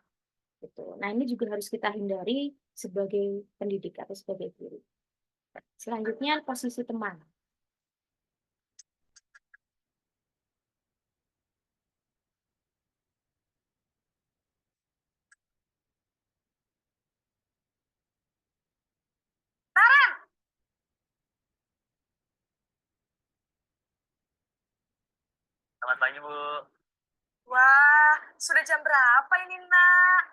gitu. Nah, ini juga harus kita hindari sebagai pendidik atau sebagai guru. Selanjutnya posisi teman. Naren, Selamat pagi, Bu. wah, sudah jam berapa ini, Nak?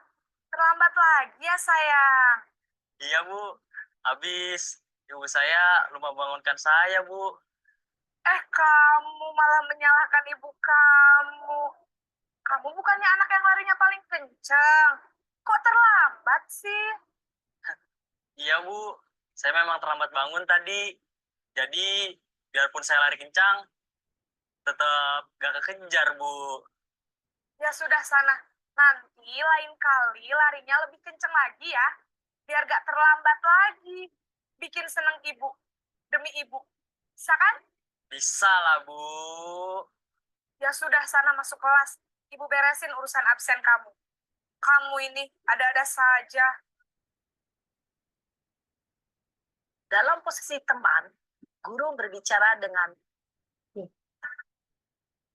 Terlambat lagi ya, sayang. Iya, Bu. Habis ibu saya lupa bangunkan saya, Bu. Kamu malah menyalahkan ibu kamu. Kamu bukannya anak yang larinya paling kencang. Kok terlambat sih? Iya, Bu. Saya memang terlambat bangun tadi. Jadi, biarpun saya lari kencang, tetap gak kekejar, Bu. Ya sudah sana. Nanti lain kali larinya lebih kencang lagi ya. Biar gak terlambat lagi. Bikin seneng ibu. Demi ibu. Bisa kan? Bisa lah, Bu. Ya sudah sana masuk kelas. Ibu beresin urusan absen kamu. Kamu ini ada-ada saja. Dalam posisi teman, guru berbicara dengan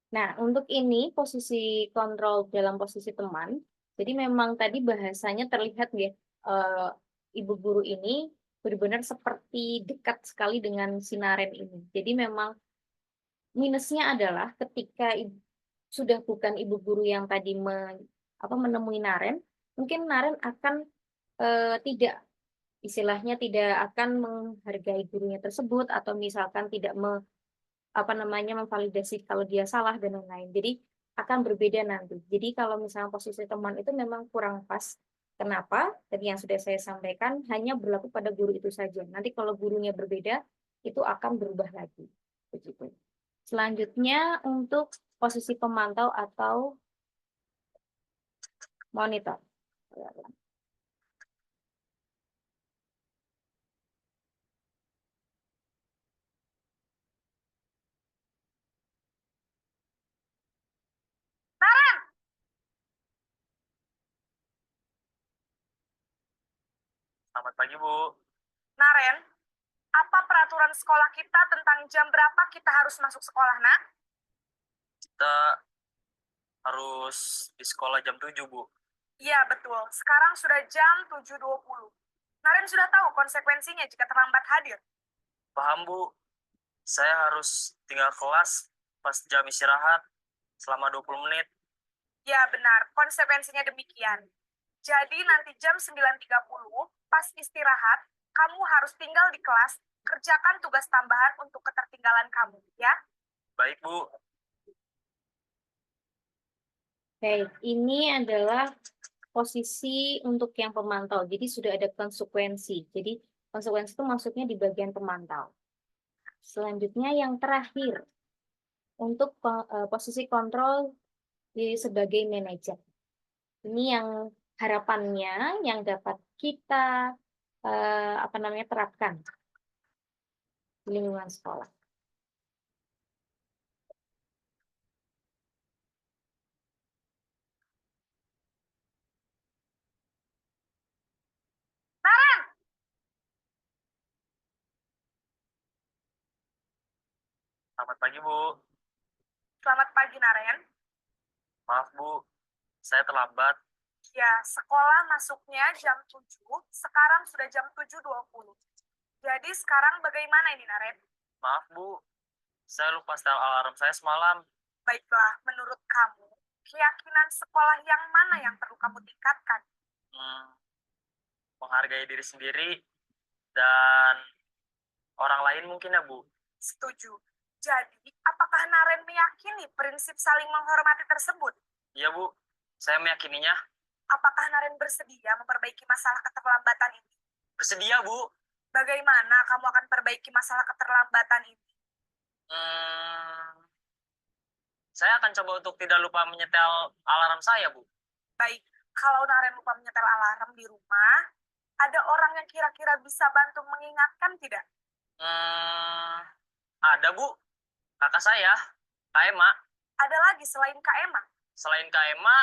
Nah, untuk ini posisi kontrol dalam posisi teman. Jadi memang tadi bahasanya terlihat ya, ibu guru ini benar-benar seperti dekat sekali dengan si Naren ini. Jadi memang minusnya adalah ketika sudah bukan ibu guru yang tadi menemui Naren, mungkin Naren akan tidak istilahnya tidak akan menghargai gurunya tersebut atau misalkan tidak memvalidasi kalau dia salah dan lain-lain. Jadi akan berbeda nanti. Jadi kalau misalnya posisi teman itu memang kurang pas. Kenapa? Tadi yang sudah saya sampaikan hanya berlaku pada guru itu saja. Nanti kalau gurunya berbeda itu akan berubah lagi. Begitu. Selanjutnya untuk posisi pemantau atau monitor. Naren, Selamat pagi, Bu. Naren, apa peraturan sekolah kita tentang jam berapa kita harus masuk sekolah, nak? Kita harus di sekolah jam 7, Bu. Iya, betul. Sekarang sudah jam 7.20. Naren sudah tahu konsekuensinya jika terlambat hadir. Paham, Bu. Saya harus tinggal kelas pas jam istirahat selama 20 menit. Ya, benar. Konsekuensinya demikian. Jadi nanti jam 9.30, pas istirahat, kamu harus tinggal di kelas, kerjakan tugas tambahan untuk ketertinggalan kamu, ya? Baik, Bu. Baik, ini adalah posisi untuk yang pemantau. Jadi sudah ada konsekuensi. Jadi konsekuensi itu maksudnya di bagian pemantau. Selanjutnya yang terakhir untuk posisi kontrol sebagai manajer. Ini yang harapannya yang dapat kita terapkan di lingkungan sekolah. Naren, Selamat pagi, Bu. selamat pagi, Naren. Maaf, Bu. Saya terlambat. Ya, sekolah masuknya jam 7, sekarang sudah jam 7.20. Jadi sekarang bagaimana ini, Naren? Maaf, Bu. Saya lupa setel alarm saya semalam. Baiklah, menurut kamu, keyakinan sekolah yang mana yang perlu kamu tingkatkan? Menghargai diri sendiri dan orang lain mungkin ya, Bu. Setuju. Jadi, apakah Naren meyakini prinsip saling menghormati tersebut? Iya, Bu. Saya meyakininya. Apakah Naren bersedia memperbaiki masalah keterlambatan ini? Bersedia, Bu. Bagaimana kamu akan perbaiki masalah keterlambatan ini? saya akan coba untuk tidak lupa menyetel alarm saya, Bu. Baik, kalau Naren lupa menyetel alarm di rumah, ada orang yang kira-kira bisa bantu mengingatkan tidak? Ada, Bu. Kakak saya, Kak Emma. Ada lagi selain Kak Emma? Selain Kak Emma,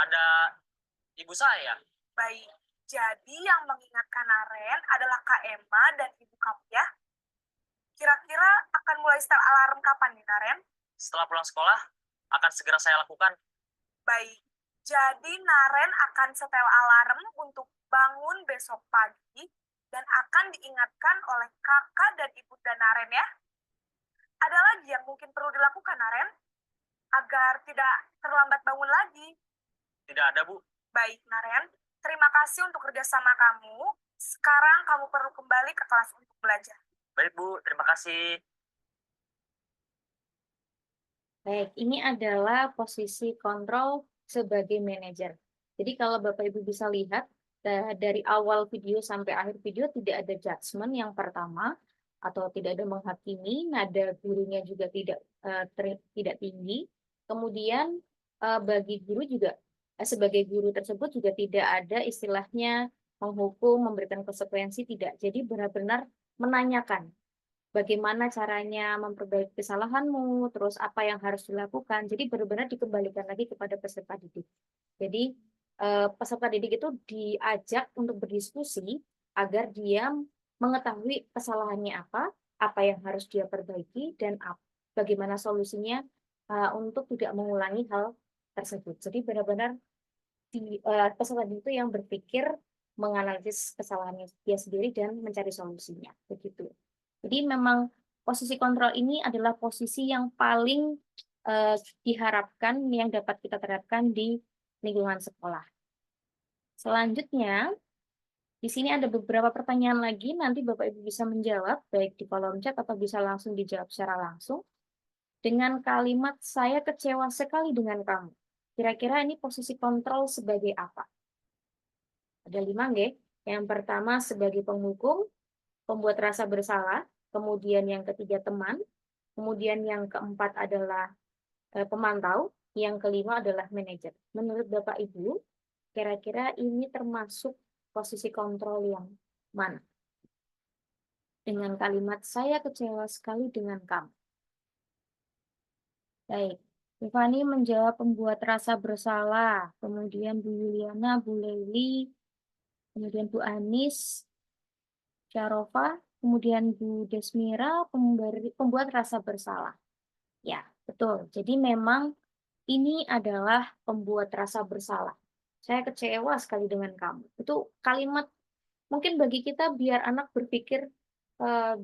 ada ibu saya. Baik, jadi yang mengingatkan Naren adalah Kak Emma dan ibu kamu ya? Kira-kira akan mulai setel alarm kapan nih, Naren? Setelah pulang sekolah, akan segera saya lakukan. Baik, jadi Naren akan setel alarm untuk bangun besok pagi dan akan diingatkan oleh kakak dan ibunda Naren ya. Ada lagi yang mungkin perlu dilakukan, Naren? Agar tidak terlambat bangun lagi. Tidak ada, Bu. Baik, Naren. Terima kasih untuk kerjasama kamu. Sekarang kamu perlu kembali ke kelas untuk belajar. Baik, Bu. Terima kasih. Baik, ini adalah posisi kontrol sebagai manajer. Jadi kalau Bapak Ibu bisa lihat, dari awal video sampai akhir video tidak ada judgement yang pertama, atau tidak ada menghakimi, nada gurunya juga tidak tinggi. Kemudian bagi guru juga, sebagai guru tersebut juga tidak ada istilahnya menghukum, memberikan konsekuensi, tidak. Jadi benar-benar menanyakan bagaimana caranya memperbaiki kesalahanmu, terus apa yang harus dilakukan. Jadi benar-benar dikembalikan lagi kepada peserta didik. Jadi peserta didik itu diajak untuk berdiskusi agar dia mengetahui kesalahannya apa yang harus dia perbaiki, dan bagaimana solusinya untuk tidak mengulangi hal tersebut. Jadi benar-benar peserta didik itu yang berpikir, menganalisis kesalahannya dia sendiri dan mencari solusinya. Begitu. Jadi memang posisi kontrol ini adalah posisi yang paling diharapkan, yang dapat kita terapkan di lingkungan sekolah. Selanjutnya, di sini ada beberapa pertanyaan lagi, nanti Bapak Ibu bisa menjawab, baik di kolom chat atau bisa langsung dijawab secara langsung. Dengan kalimat, saya kecewa sekali dengan kamu. Kira-kira ini posisi kontrol sebagai apa? Ada 5, nggih. Yang pertama sebagai penghukum, pembuat rasa bersalah, kemudian yang ketiga teman, kemudian yang keempat adalah pemantau, yang kelima adalah manajer. Menurut Bapak Ibu, kira-kira ini termasuk posisi kontrol yang mana? Dengan kalimat, saya kecewa sekali dengan kamu. Baik, Tiffany menjawab pembuat rasa bersalah, kemudian Bu Yuliana, Bu Leili, kemudian Bu Anis, Syarofa, kemudian Bu Desmira, pembuat rasa bersalah. Ya, betul. Jadi memang ini adalah pembuat rasa bersalah. Saya kecewa sekali dengan kamu. Itu kalimat mungkin bagi kita biar anak berpikir,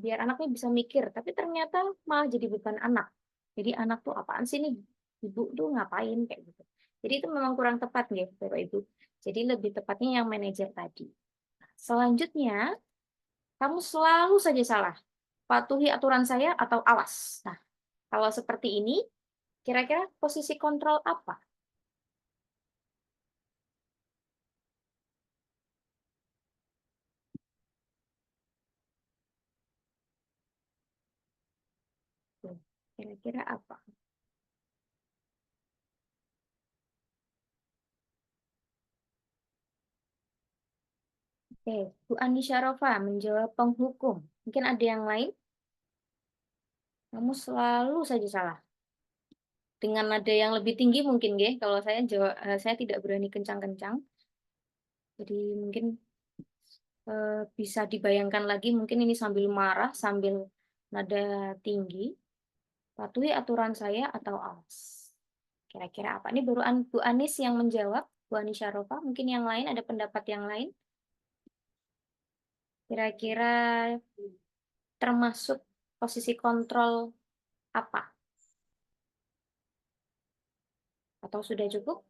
biar anaknya bisa mikir, tapi ternyata malah jadi beban anak. Jadi anak tuh apaan sih nih? Ibu tuh ngapain kayak gitu. Jadi itu memang kurang tepat nih, Bapak Ibu. Jadi lebih tepatnya yang manajer tadi. Selanjutnya, kamu selalu saja salah. Patuhi aturan saya atau awas. Nah, kalau seperti ini, kira-kira posisi kontrol apa? Kira-kira apa? Oke, Bu Andi Syarofa menjawab penghukum. Mungkin ada yang lain? Kamu selalu saja salah. Dengan nada yang lebih tinggi mungkin, ya. Kalau saya tidak berani kencang-kencang. Jadi mungkin bisa dibayangkan lagi, mungkin ini sambil marah, sambil nada tinggi. Patuhi aturan saya atau awas. Kira-kira apa? Ini baru Bu Anis yang menjawab, Bu Anis Syarofa. Mungkin yang lain, ada pendapat yang lain? Kira-kira termasuk posisi kontrol apa? Atau sudah cukup?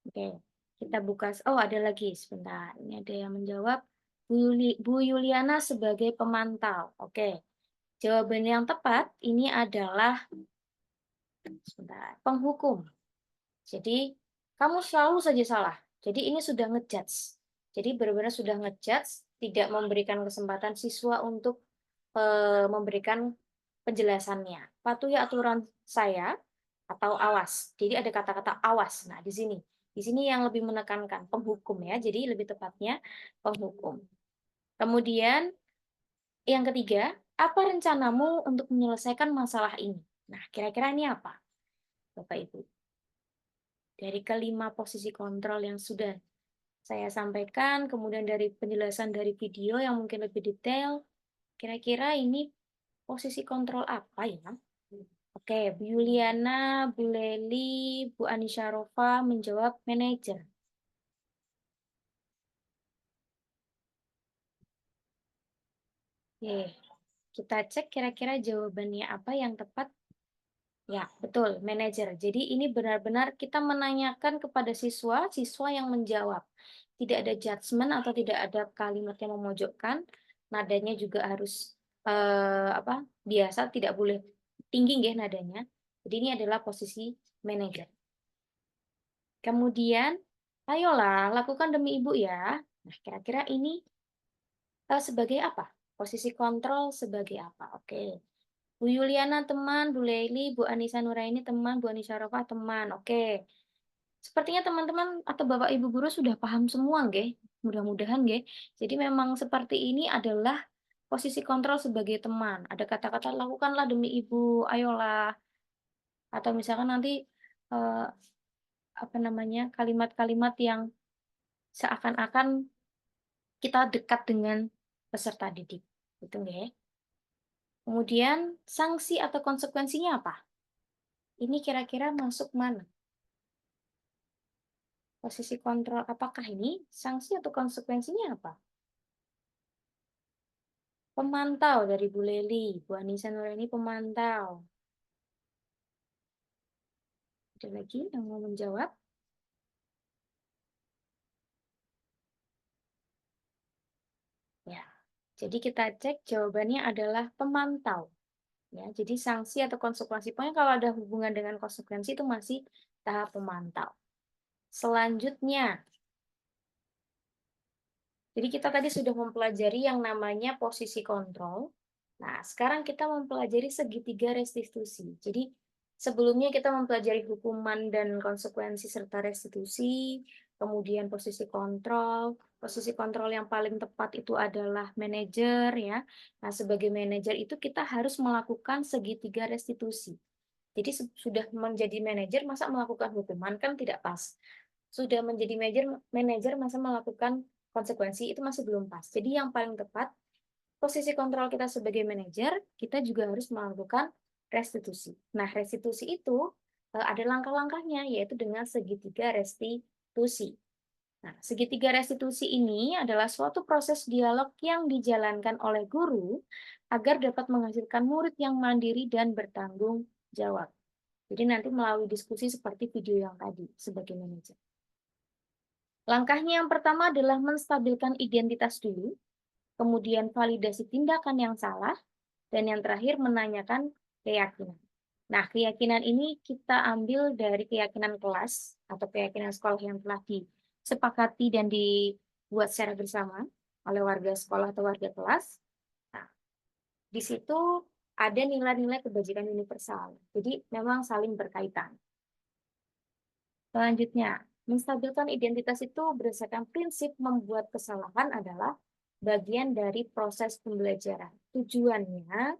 Oke, kita buka. Oh, ada lagi. Sebentar. Ini ada yang menjawab. Bu Yuliana sebagai pemantau. Oke. Jawaban yang tepat ini adalah sebentar, penghukum. Jadi, kamu selalu saja salah. Jadi, ini sudah ngejudge. Jadi, benar-benar sudah ngejudge, tidak memberikan kesempatan siswa untuk memberikan penjelasannya. Patuhi aturan saya atau awas. Jadi ada kata-kata awas. Nah, di sini. Di sini yang lebih menekankan penghukum ya. Jadi lebih tepatnya penghukum. Kemudian yang ketiga, apa rencanamu untuk menyelesaikan masalah ini? Nah, kira-kira ini apa, Bapak Ibu? Dari kelima posisi kontrol yang sudah saya sampaikan, kemudian dari penjelasan dari video yang mungkin lebih detail, kira-kira ini posisi kontrol apa ya? Oke, Bu Yuliana, Bu Leli, Bu Anisyarofa menjawab manajer. Oke, kita cek kira-kira jawabannya apa yang tepat. Ya, betul, manajer. Jadi ini benar-benar kita menanyakan kepada siswa, siswa yang menjawab. Tidak ada judgement atau tidak ada kalimat yang memojokkan. Nadanya juga harus biasa, tidak boleh tinggi nggih nadanya. Jadi ini adalah posisi manajer. Kemudian, ayolah lakukan demi ibu ya. Nah, kira-kira ini sebagai apa? Posisi kontrol sebagai apa? Oke. Bu Yuliana teman, Bu Leili, Bu Anissa Nuraini teman, Bu Anissa Rofah teman. Oke. Sepertinya teman-teman atau Bapak Ibu guru sudah paham semua, nggih. Mudah-mudahan, nggih. Jadi memang seperti ini adalah posisi kontrol sebagai teman. Ada kata-kata lakukanlah demi ibu, ayolah. Atau misalkan nanti eh, kalimat-kalimat yang seakan-akan kita dekat dengan peserta didik. Gitu, nggih. Kemudian sanksi atau konsekuensinya apa? Ini kira-kira masuk mana? Posisi kontrol apakah ini sanksi atau konsekuensinya apa? Pemantau dari Bu Leli, Bu Anissa Nuraini pemantau. Ada lagi yang mau menjawab? Ya. Jadi kita cek jawabannya adalah pemantau. Ya, jadi sanksi atau konsekuensi, pokoknya kalau ada hubungan dengan konsekuensi itu masih tahap pemantau. Selanjutnya, jadi kita tadi sudah mempelajari yang namanya posisi kontrol. Nah, sekarang kita mempelajari segitiga restitusi. Jadi, sebelumnya kita mempelajari hukuman dan konsekuensi serta restitusi, kemudian posisi kontrol. Posisi kontrol yang paling tepat itu adalah manajer ya. Nah, sebagai manajer itu kita harus melakukan segitiga restitusi. Jadi sudah menjadi manajer masa melakukan hukuman kan tidak pas. Sudah menjadi manajer masa melakukan konsekuensi itu masih belum pas. Jadi yang paling tepat posisi kontrol kita sebagai manajer, kita juga harus melakukan restitusi. Nah, restitusi itu ada langkah-langkahnya, yaitu dengan segitiga restitusi. Nah, segitiga restitusi ini adalah suatu proses dialog yang dijalankan oleh guru agar dapat menghasilkan murid yang mandiri dan bertanggung jawab. Jadi nanti melalui diskusi seperti video yang tadi sebagai manajer. Langkahnya yang pertama adalah menstabilkan identitas dulu, kemudian validasi tindakan yang salah, dan yang terakhir menanyakan keyakinan. Nah, keyakinan ini kita ambil dari keyakinan kelas atau keyakinan sekolah yang telah disepakati dan dibuat secara bersama oleh warga sekolah atau warga kelas. Nah, di situ ada nilai-nilai kebajikan universal. Jadi memang saling berkaitan. Selanjutnya, menstabilkan identitas itu berdasarkan prinsip membuat kesalahan adalah bagian dari proses pembelajaran. Tujuannya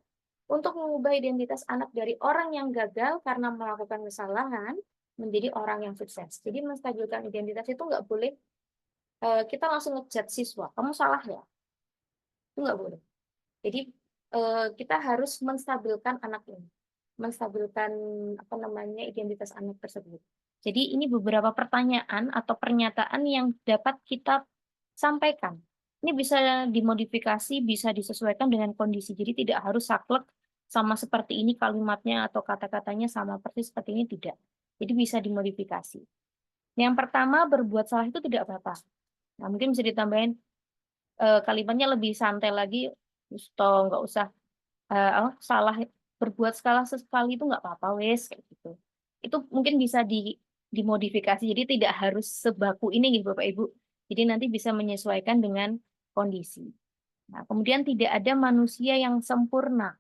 untuk mengubah identitas anak dari orang yang gagal karena melakukan kesalahan menjadi orang yang sukses. Jadi menstabilkan identitas itu nggak boleh kita langsung ngejudge siswa, kamu salah ya. Itu nggak boleh. Jadi kita harus menstabilkan anak ini, menstabilkan identitas anak tersebut. Jadi ini beberapa pertanyaan atau pernyataan yang dapat kita sampaikan. Ini bisa dimodifikasi, bisa disesuaikan dengan kondisi. Jadi tidak harus saklek sama seperti ini kalimatnya atau kata-katanya sama persis seperti ini, tidak. Jadi bisa dimodifikasi. Yang pertama, berbuat salah itu tidak apa-apa. Nah, mungkin bisa ditambahin kalimatnya lebih santai lagi, nggak usah salah, berbuat salah sekali itu nggak apa-apa wes kayak gitu. Itu mungkin bisa dimodifikasi, jadi tidak harus sebaku ini gitu Bapak Ibu. Jadi nanti bisa menyesuaikan dengan kondisi. Nah, kemudian tidak ada manusia yang sempurna.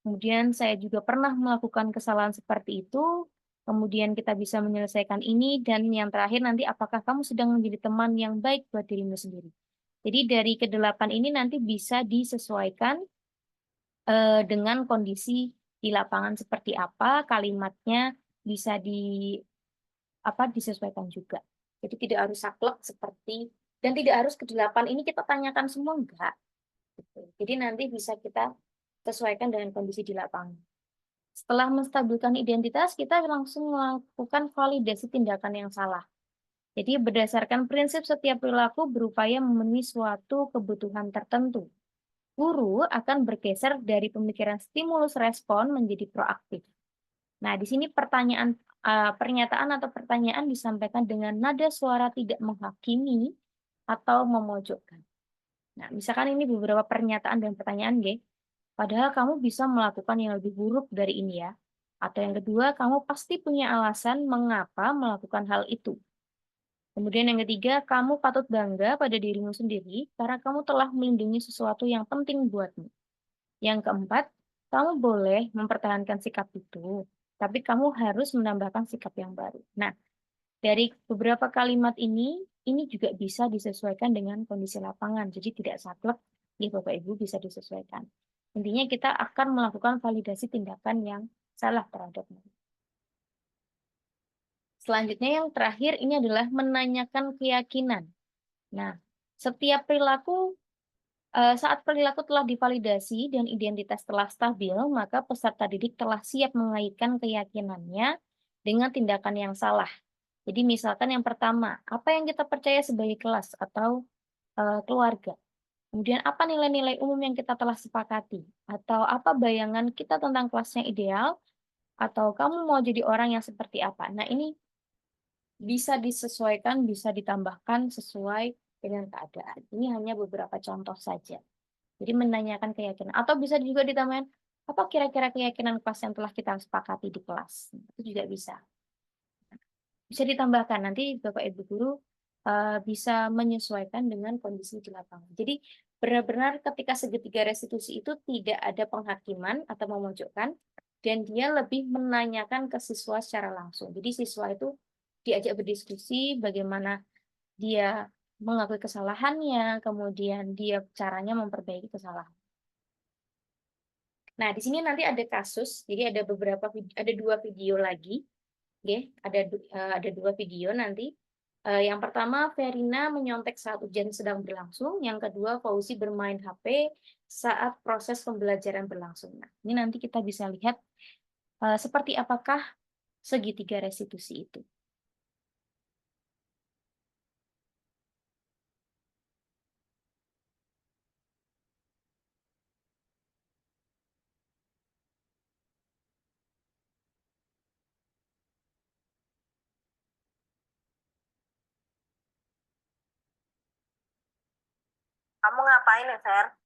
Kemudian saya juga pernah melakukan kesalahan seperti itu, kemudian kita bisa menyelesaikan ini, dan yang terakhir nanti apakah kamu sedang menjadi teman yang baik buat dirimu sendiri. Jadi dari kedelapan ini nanti bisa disesuaikan dengan kondisi di lapangan seperti apa, kalimatnya bisa disesuaikan juga. Jadi tidak harus saklek seperti, dan tidak harus kedelapan ini kita tanyakan semua, enggak. Gitu. Jadi nanti bisa kita sesuaikan dengan kondisi di lapangan. Setelah menstabilkan identitas, kita langsung melakukan validasi tindakan yang salah. Jadi berdasarkan prinsip setiap perilaku berupaya memenuhi suatu kebutuhan tertentu. Guru akan bergeser dari pemikiran stimulus respon menjadi proaktif. Nah, di sini pernyataan atau pertanyaan disampaikan dengan nada suara tidak menghakimi atau memojokkan. Nah, misalkan ini beberapa pernyataan dan pertanyaan, G. Padahal kamu bisa melakukan yang lebih buruk dari ini ya. Atau yang kedua, kamu pasti punya alasan mengapa melakukan hal itu. Kemudian yang ketiga, kamu patut bangga pada dirimu sendiri karena kamu telah melindungi sesuatu yang penting buatmu. Yang keempat, kamu boleh mempertahankan sikap itu, tapi kamu harus menambahkan sikap yang baru. Nah, dari beberapa kalimat ini juga bisa disesuaikan dengan kondisi lapangan. Jadi tidak saklek, ya Bapak Ibu bisa disesuaikan. Intinya kita akan melakukan validasi tindakan yang salah terhadap mereka. Selanjutnya yang terakhir ini adalah menanyakan keyakinan. Nah, setiap perilaku saat perilaku telah divalidasi dan identitas telah stabil, maka peserta didik telah siap mengaitkan keyakinannya dengan tindakan yang salah. Jadi misalkan yang pertama, apa yang kita percaya sebagai kelas atau keluarga. Kemudian apa nilai-nilai umum yang kita telah sepakati? Atau apa bayangan kita tentang kelas yang ideal? Atau kamu mau jadi orang yang seperti apa? Nah ini bisa disesuaikan, bisa ditambahkan sesuai dengan keadaan. Ini hanya beberapa contoh saja. Jadi menanyakan keyakinan. Atau bisa juga ditambahkan, apa kira-kira keyakinan kelas yang telah kita sepakati di kelas? Itu juga bisa. Bisa ditambahkan, nanti Bapak Ibu Guru bisa menyesuaikan dengan kondisi di lapangan. Jadi benar-benar ketika segitiga restitusi itu tidak ada penghakiman atau memojokkan, dan dia lebih menanyakan ke siswa secara langsung. Jadi siswa itu diajak berdiskusi bagaimana dia mengakui kesalahannya, kemudian dia caranya memperbaiki kesalahan. Nah, di sini nanti ada kasus, jadi ada dua video lagi, ada dua video nanti. Yang pertama, Verina menyontek saat ujian sedang berlangsung. Yang kedua, Fauzi bermain HP saat proses pembelajaran berlangsung. Nah, ini nanti kita bisa lihat seperti apakah segitiga restitusi itu. Kamu ngapain ya, Fer?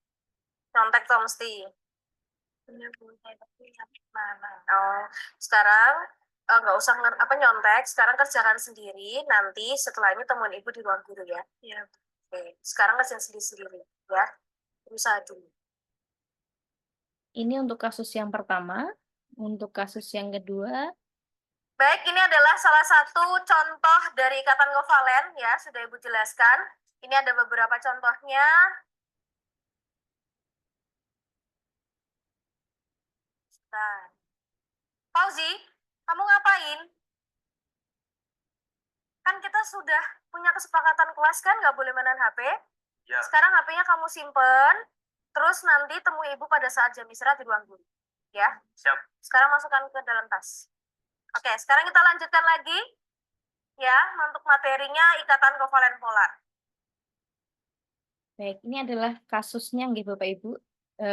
Nyontek tuh mesti. Oh, sekarang nggak usah nyontek. Sekarang kerjakan sendiri. Nanti setelah ini temuin ibu di ruang guru ya. Iya. Oke. Sekarang kerjain sendiri ya. Berusaha dulu. Ini untuk kasus yang pertama. Untuk kasus yang kedua, Baik, ini adalah salah satu contoh dari ikatan kovalen ya, sudah Ibu jelaskan. Ini ada beberapa contohnya. Nah, Fauzi, kamu ngapain? Kan kita sudah punya kesepakatan kelas kan, nggak boleh mainan HP. Ya. Sekarang HP-nya kamu simpen, terus nanti temui ibu pada saat jam istirahat di ruang guru. Ya? Siap. Sekarang masukkan ke dalam tas. Oke, sekarang kita lanjutkan lagi. Ya, untuk materinya ikatan kovalen polar. baik, ini adalah kasusnya, nggih Bapak Ibu.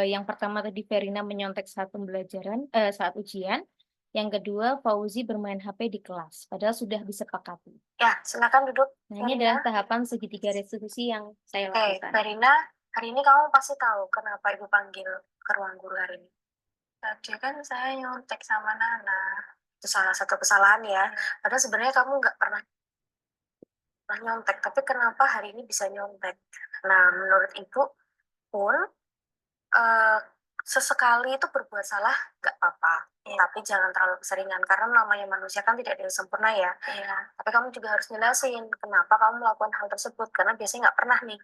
Yang pertama tadi Verina menyontek saat pembelajaran, saat ujian. Yang kedua, Fauzi bermain HP di kelas, padahal sudah disepakati. Ya, silakan duduk. Nah, ini adalah tahapan segitiga restitusi yang saya Oke, lakukan. Verina, hari ini kamu pasti tahu kenapa Ibu panggil ke ruang guru hari ini. Tadi kan saya nyontek sama Nana. Itu salah satu kesalahan ya. Padahal sebenarnya kamu nggak pernah nyontek, tapi kenapa hari ini bisa nyontek? Nah, menurut Ibu pun sesekali itu berbuat salah nggak apa-apa, tapi jangan terlalu keseringan karena namanya manusia kan tidak ada yang sempurna ya. Tapi kamu juga harus jelasin kenapa kamu melakukan hal tersebut karena biasanya nggak pernah nih.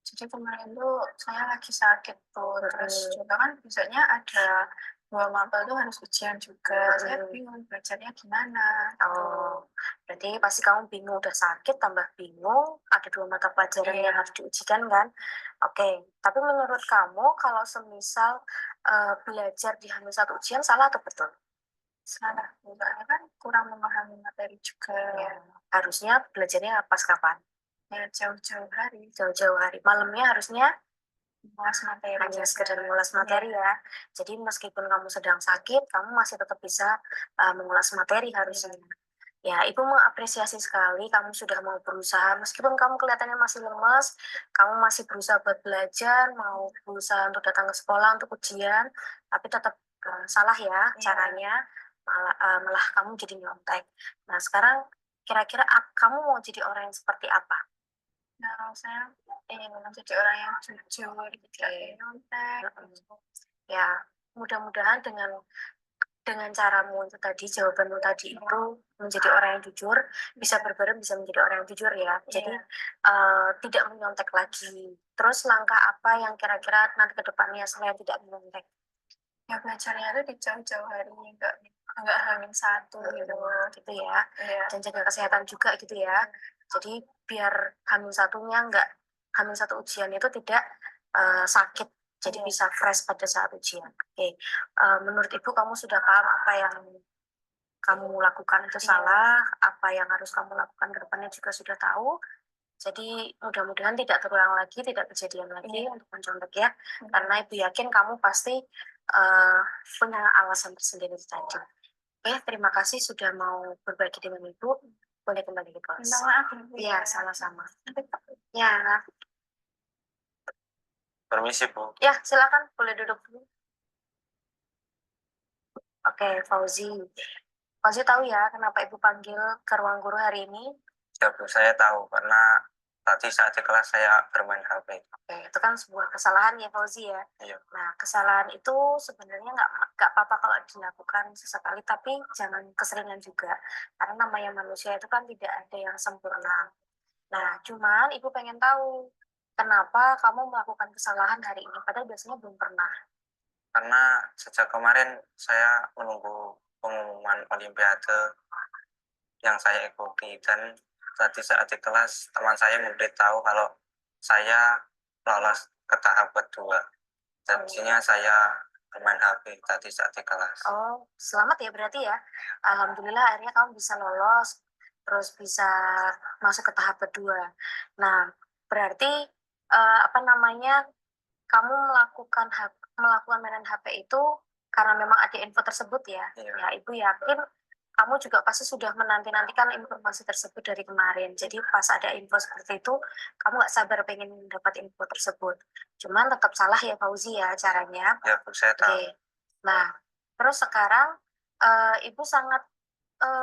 Jadi kemarin tuh saya lagi sakit tuh, terus juga kan besoknya ada 2 mapel tuh harus ujian juga. Saya bingung belajarnya gimana. Oh, berarti pasti kamu bingung, udah sakit tambah bingung, ada 2 mata pelajaran yang harus diujikan kan? Oke, tapi menurut kamu kalau semisal belajar di hamil 1 ujian salah atau betul? Salah, soalnya kan kurang memahami materi juga. Ya, harusnya belajarnya pas kapan? Ya, jauh-jauh hari. Jauh-jauh hari. Malamnya harusnya mengulas materi. Hanya sekedar mengulas materi ya. Jadi meskipun kamu sedang sakit, kamu masih tetap bisa mengulas materi harusnya. Ya, Ibu mengapresiasi sekali kamu sudah mau berusaha. Meskipun kamu kelihatannya masih lemes, kamu masih berusaha buat belajar, mau berusaha untuk datang ke sekolah untuk ujian, tapi tetap salah ya caranya. Malah kamu jadi nyontek. Nah, sekarang kira-kira kamu mau jadi orang yang seperti apa? Nah, saya ingin menjadi orang yang jujur, tidak nyontek. Ya, mudah-mudahan dengan caramu itu tadi, jawabanmu tadi itu menjadi orang yang jujur, bisa berbareng bisa menjadi orang yang jujur ya. Jadi tidak menyontek lagi. Terus langkah apa yang kira-kira nanti ke depannya selain tidak menyontek? Ya belajarnya itu di jauh-jauh hari, enggak hamil 1 gitu ya. Dan jaga kesehatan juga gitu ya. Jadi biar hamil 1-nya hamil 1 ujian itu tidak sakit. Jadi bisa fresh pada saat ujian. Oke. Menurut Ibu kamu sudah paham apa yang kamu lakukan itu salah, apa yang harus kamu lakukan ke depannya juga sudah tahu. Jadi mudah-mudahan tidak terulang lagi, tidak kejadian lagi untuk mencontek ya. Karena Ibu yakin kamu pasti punya alasan tersendiri tadi. Oke, terima kasih sudah mau berbagi dengan Ibu. Boleh kembali ke kelas. Minta maaf. Iya, sama-sama. Ya, Permisi, Bu. ya silakan boleh duduk dulu. Oke, Fauzi. Fauzi tahu ya kenapa Ibu panggil ke ruang guru hari ini? Ya, Bu, saya tahu karena tadi saat di kelas saya bermain HP. Oke, itu kan sebuah kesalahan ya Fauzi ya. Iya. Nah, kesalahan itu sebenarnya nggak apa-apa kalau dilakukan sesekali, tapi jangan keseringan juga. Karena namanya manusia itu kan tidak ada yang sempurna. Nah, cuman Ibu pengen tahu kenapa kamu melakukan kesalahan hari ini, padahal biasanya belum pernah. Karena sejak kemarin saya menunggu pengumuman Olimpiade yang saya ikuti, dan tadi saat di kelas teman saya memberitahu kalau saya lolos ke tahap kedua. Jadinya saya bermain HP tadi saat di kelas. Oh, selamat ya berarti ya. Alhamdulillah akhirnya kamu bisa lolos, terus bisa masuk ke tahap kedua. Nah, berarti apa namanya, kamu melakukan mainan HP itu karena memang ada info tersebut ya. Iya. Ya, Ibu yakin kamu juga pasti sudah menanti-nantikan informasi tersebut dari kemarin. Jadi pas ada info seperti itu, kamu nggak sabar pengen dapat info tersebut. Cuman tetap salah ya Fauzi ya caranya. Ya, Bu, saya tahu. Oke. Nah, terus sekarang Ibu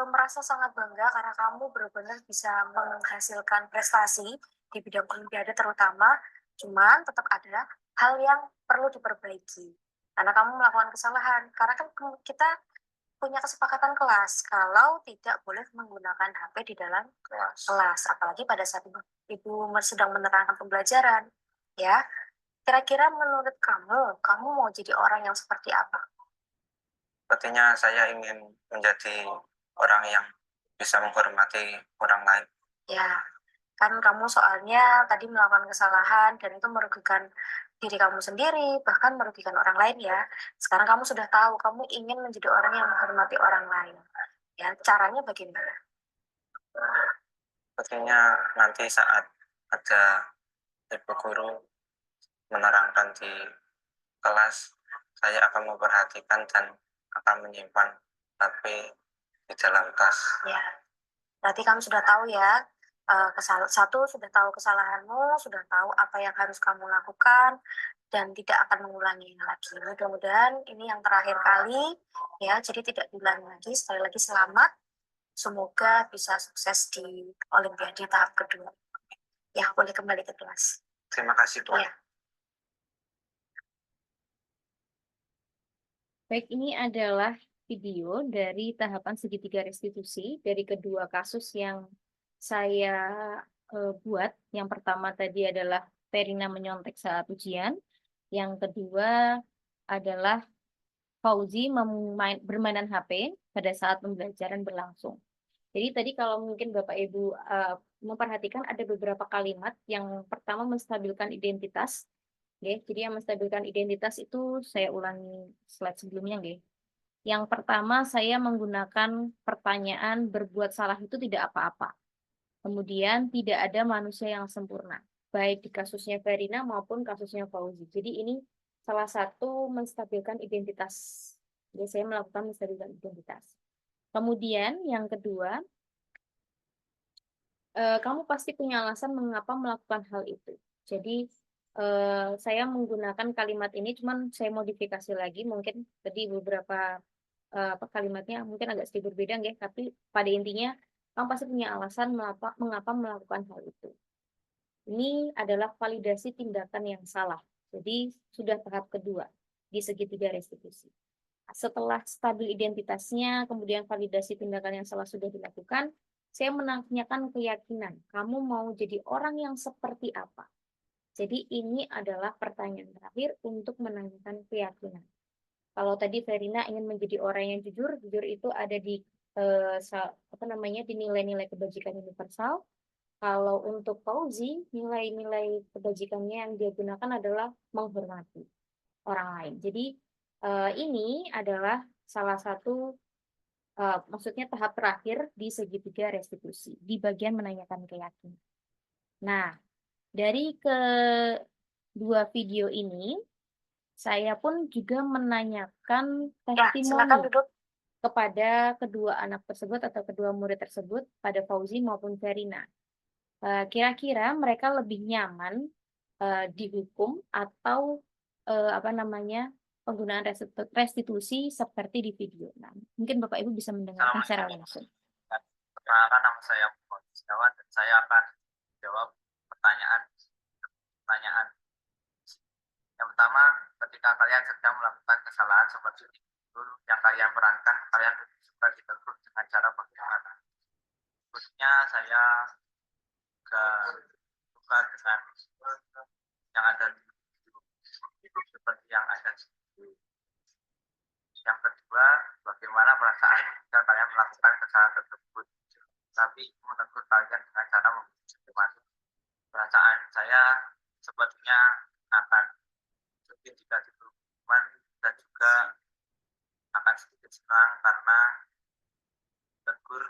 merasa sangat bangga karena kamu benar-benar bisa menghasilkan prestasi di bidang olimpiade terutama. Cuman tetap ada hal yang perlu diperbaiki karena kamu melakukan kesalahan. Karena kan kita punya kesepakatan kelas kalau tidak boleh menggunakan HP di dalam kelas, apalagi pada saat Ibu sedang menerangkan pembelajaran. Ya, kira-kira menurut kamu mau jadi orang yang seperti apa? Sepertinya saya ingin menjadi orang yang bisa menghormati orang lain. Ya, kan kamu soalnya tadi melakukan kesalahan dan itu merugikan diri kamu sendiri, bahkan merugikan orang lain ya. Sekarang kamu sudah tahu, kamu ingin menjadi orang yang menghormati orang lain. Ya, caranya bagaimana? Sepertinya nanti saat ada ibu guru menerangkan di kelas, saya akan memperhatikan dan akan menyimpan HP di dalam tas. Ya, berarti kamu sudah tahu ya, satu sudah tahu kesalahanmu, sudah tahu apa yang harus kamu lakukan, dan tidak akan mengulanginya lagi. Mudah-mudahan ini yang terakhir kali, ya, jadi tidak diulangi lagi. Sekali lagi selamat, semoga bisa sukses di Olimpiade tahap kedua. Ya, boleh kembali ke kelas. Terima kasih, Bu. Ya. Baik, ini adalah video dari tahapan segitiga restitusi dari kedua kasus yang saya buat. Yang pertama tadi adalah Verina menyontek saat ujian. Yang kedua adalah Fauzi bermainan HP pada saat pembelajaran berlangsung. Jadi tadi kalau mungkin Bapak Ibu memperhatikan ada beberapa kalimat. Yang pertama menstabilkan identitas. Oke, jadi yang menstabilkan identitas itu saya ulangi slide sebelumnya, nggih. Yang pertama saya menggunakan pertanyaan berbuat salah itu tidak apa-apa. Kemudian tidak ada manusia yang sempurna, baik di kasusnya Verina maupun kasusnya Fauzi. Jadi ini salah satu menstabilkan identitas. Jadi saya melakukan menstabilkan identitas. Kemudian yang kedua, kamu pasti punya alasan mengapa melakukan hal itu. Jadi saya menggunakan kalimat ini, cuman saya modifikasi lagi. Mungkin tadi beberapa kalimatnya mungkin agak sedikit berbeda, nggih, tapi pada intinya kamu pasti punya alasan mengapa melakukan hal itu. Ini adalah validasi tindakan yang salah. Jadi sudah tahap kedua di segitiga restitusi. Setelah stabil identitasnya, kemudian validasi tindakan yang salah sudah dilakukan, saya menanyakan keyakinan. Kamu mau jadi orang yang seperti apa? Jadi ini adalah pertanyaan terakhir untuk menanyakan keyakinan. Kalau tadi Verina ingin menjadi orang yang jujur, jujur itu ada di di nilai-nilai kebajikan universal. Kalau untuk Fauzi, nilai-nilai kebajikannya yang dia gunakan adalah menghormati orang lain. Jadi ini adalah salah satu maksudnya tahap terakhir di segitiga restitusi di bagian menanyakan keyakinan. Nah, dari kedua video ini saya pun juga menanyakan Ya, silakan testimoni duduk. kepada kedua anak tersebut atau kedua murid tersebut, pada Fauzi maupun Verina. Kira-kira mereka lebih nyaman dihukum atau penggunaan restitusi seperti di video. Nah, mungkin Bapak Ibu bisa mendengarkan secara langsung. Perkenalkan, nama saya Muhammad Setiawan dan saya akan jawab pertanyaan. Yang pertama, ketika kalian sedang melakukan kesalahan seperti itu yang kalian perankan, kalian suka ditegur dengan cara bagaimana? Khususnya saya suka dengan yang ada di video seperti yang ada di video. Yang kedua, bagaimana perasaan jika kalian melakukan kesalahan tersebut, tapi menegur kalian dengan cara memberi. Perasaan saya sepertinya akan sedikit jika diberi hukuman dan juga akan sedikit senang karena tegur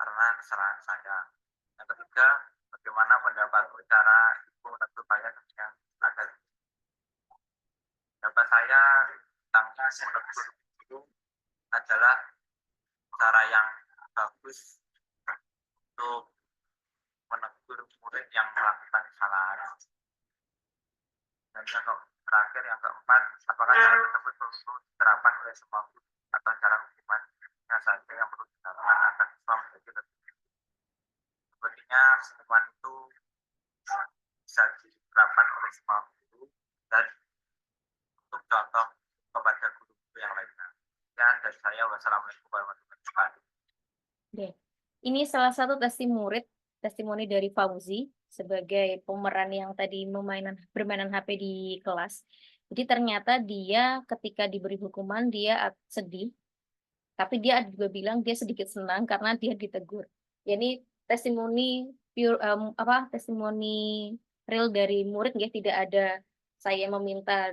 karena kesalahan saya. Yang ketiga, bagaimana pendapatku cara ibu menegur kalian yang ada. Pendapat saya tentang menegur itu adalah cara yang bagus untuk menegur murid yang melakukan kesalahan. Dan yang terakhir, yang keempat, apakah cara tersebut perlu diterapkan oleh semua guru atau cara hukumannya saja yang perlu diterapkan agar semua menjadi lebih baik. Sepertinya hukuman itu bisa diterapkan oleh semua guru dan untuk contoh kepada guru-guru yang lainnya. Dan dari saya, wassalamualaikum warahmatullahi wabarakatuh. Oke. Ini salah satu testimoni dari Fauzi sebagai pemeran yang tadi bermainan HP di kelas. Jadi ternyata dia ketika diberi hukuman dia sedih, tapi dia juga bilang dia sedikit senang karena dia ditegur. Jadi testimoni testimoni real dari murid, ya, tidak ada saya meminta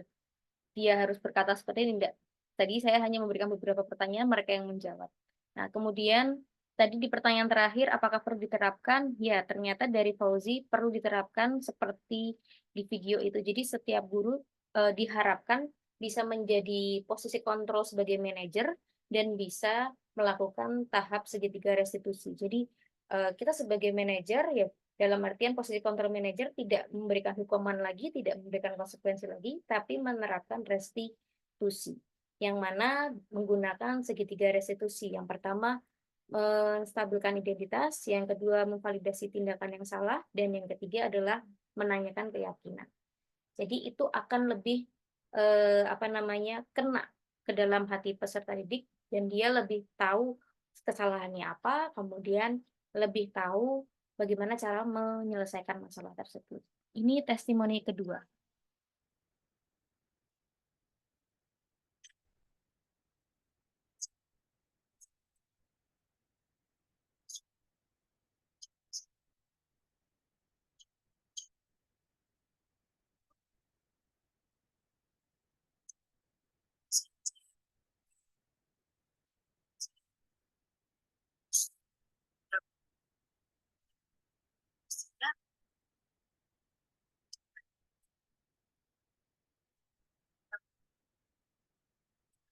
dia harus berkata seperti ini, tidak. Tadi saya hanya memberikan beberapa pertanyaan, mereka yang menjawab. Nah, kemudian tadi di pertanyaan terakhir, apakah perlu diterapkan? Ya, ternyata dari Fauzi perlu diterapkan seperti di video itu. Jadi setiap guru diharapkan bisa menjadi posisi kontrol sebagai manajer dan bisa melakukan tahap segitiga restitusi. Jadi kita sebagai manajer, ya, dalam artian posisi kontrol manajer tidak memberikan hukuman lagi, tidak memberikan konsekuensi lagi, tapi menerapkan restitusi. Yang mana menggunakan segitiga restitusi. Yang pertama, menstabilkan identitas, yang kedua memvalidasi tindakan yang salah, dan yang ketiga adalah menanyakan keyakinan. Jadi itu akan lebih kena ke ke dalam hati peserta didik dan dia lebih tahu kesalahannya apa, kemudian lebih tahu bagaimana cara menyelesaikan masalah tersebut. Ini testimoni kedua.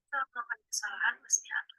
Kalau melakukan kesalahan pasti ada.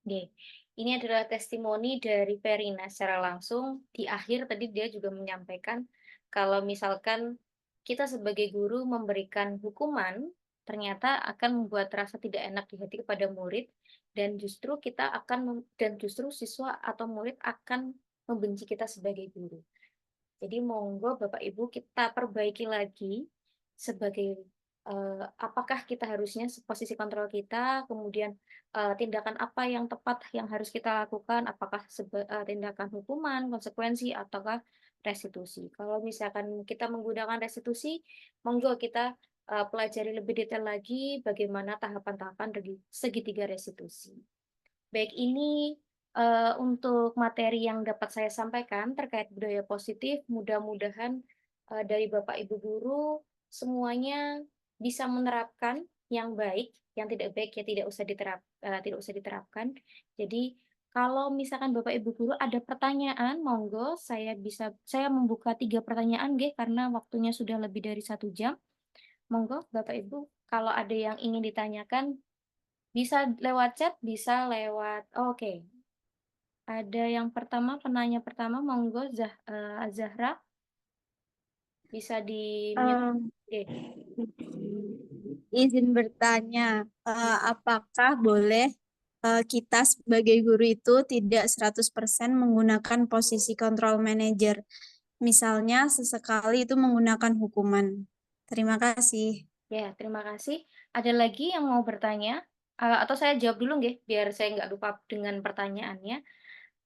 Oke, ini adalah testimoni dari Verina secara langsung. Di akhir tadi dia juga menyampaikan kalau misalkan kita sebagai guru memberikan hukuman, ternyata akan membuat rasa tidak enak di hati kepada murid dan justru dan justru siswa atau murid akan membenci kita sebagai guru. Jadi monggo Bapak Ibu kita perbaiki lagi sebagai apakah kita harusnya posisi kontrol kita, kemudian tindakan apa yang tepat yang harus kita lakukan, apakah tindakan hukuman, konsekuensi, ataukah restitusi. Kalau misalkan kita menggunakan restitusi, monggo kita pelajari lebih detail lagi bagaimana tahapan-tahapan dari segitiga restitusi. Baik, ini untuk materi yang dapat saya sampaikan terkait budaya positif, mudah-mudahan dari Bapak Ibu guru semuanya bisa menerapkan yang baik, yang tidak baik ya tidak usah diterapkan. Jadi kalau misalkan Bapak Ibu guru ada pertanyaan, monggo saya membuka 3 pertanyaan nggih karena waktunya sudah lebih dari 1 jam. Monggo Bapak Ibu kalau ada yang ingin ditanyakan bisa lewat chat, bisa lewat oke. Ada yang penanya pertama, monggo Zahra. Bisa di-mute. Oke. Izin bertanya, apakah boleh kita sebagai guru itu tidak 100% menggunakan posisi control manager? Misalnya sesekali itu menggunakan hukuman. Terima kasih. Ya, terima kasih. Ada lagi yang mau bertanya? Atau saya jawab dulu nggih, biar saya nggak lupa dengan pertanyaannya.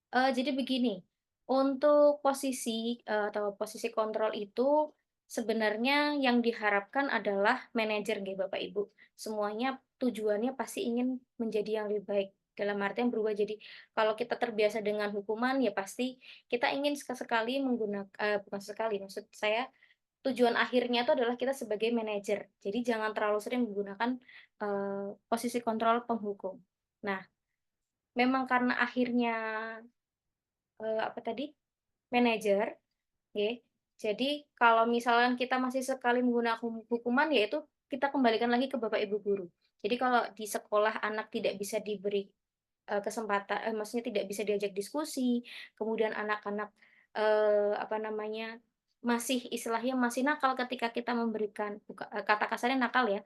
Jadi begini, untuk atau posisi kontrol itu sebenarnya yang diharapkan adalah manajer nggih Bapak Ibu. Semuanya tujuannya pasti ingin menjadi yang lebih baik. Dalam artian berubah jadi kalau kita terbiasa dengan hukuman ya pasti kita ingin sekali bukan sekali, maksud saya tujuan akhirnya itu adalah kita sebagai manajer. Jadi jangan terlalu sering menggunakan posisi kontrol penghukum. Nah, memang karena akhirnya apa tadi, manajer, nggih. Jadi kalau misalkan kita masih sekali menggunakan hukuman, yaitu kita kembalikan lagi ke Bapak Ibu guru. Jadi kalau di sekolah anak tidak bisa diberi kesempatan maksudnya tidak bisa diajak diskusi, kemudian anak-anak, apa namanya, masih istilahnya masih nakal ketika kita memberikan kata kasarnya nakal ya,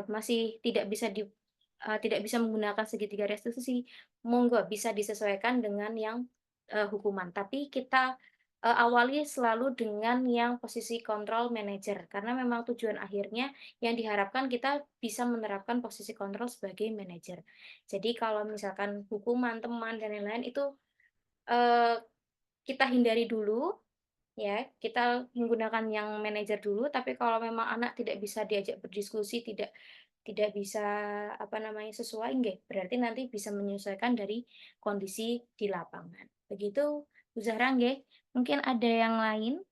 masih tidak bisa menggunakan segitiga restitusi, monggo bisa disesuaikan dengan yang hukuman. Tapi kita awali selalu dengan yang posisi kontrol manajer, karena memang tujuan akhirnya yang diharapkan kita bisa menerapkan posisi kontrol sebagai manajer. Jadi kalau misalkan hukuman, teman, dan lain-lain itu eee, kita hindari dulu, ya, kita menggunakan yang manajer dulu, tapi kalau memang anak tidak bisa diajak berdiskusi, tidak bisa, apa namanya, sesuai nggih, berarti nanti bisa menyesuaikan dari kondisi di lapangan. Begitu, Bu Zahra nggih. Mungkin ada yang lain?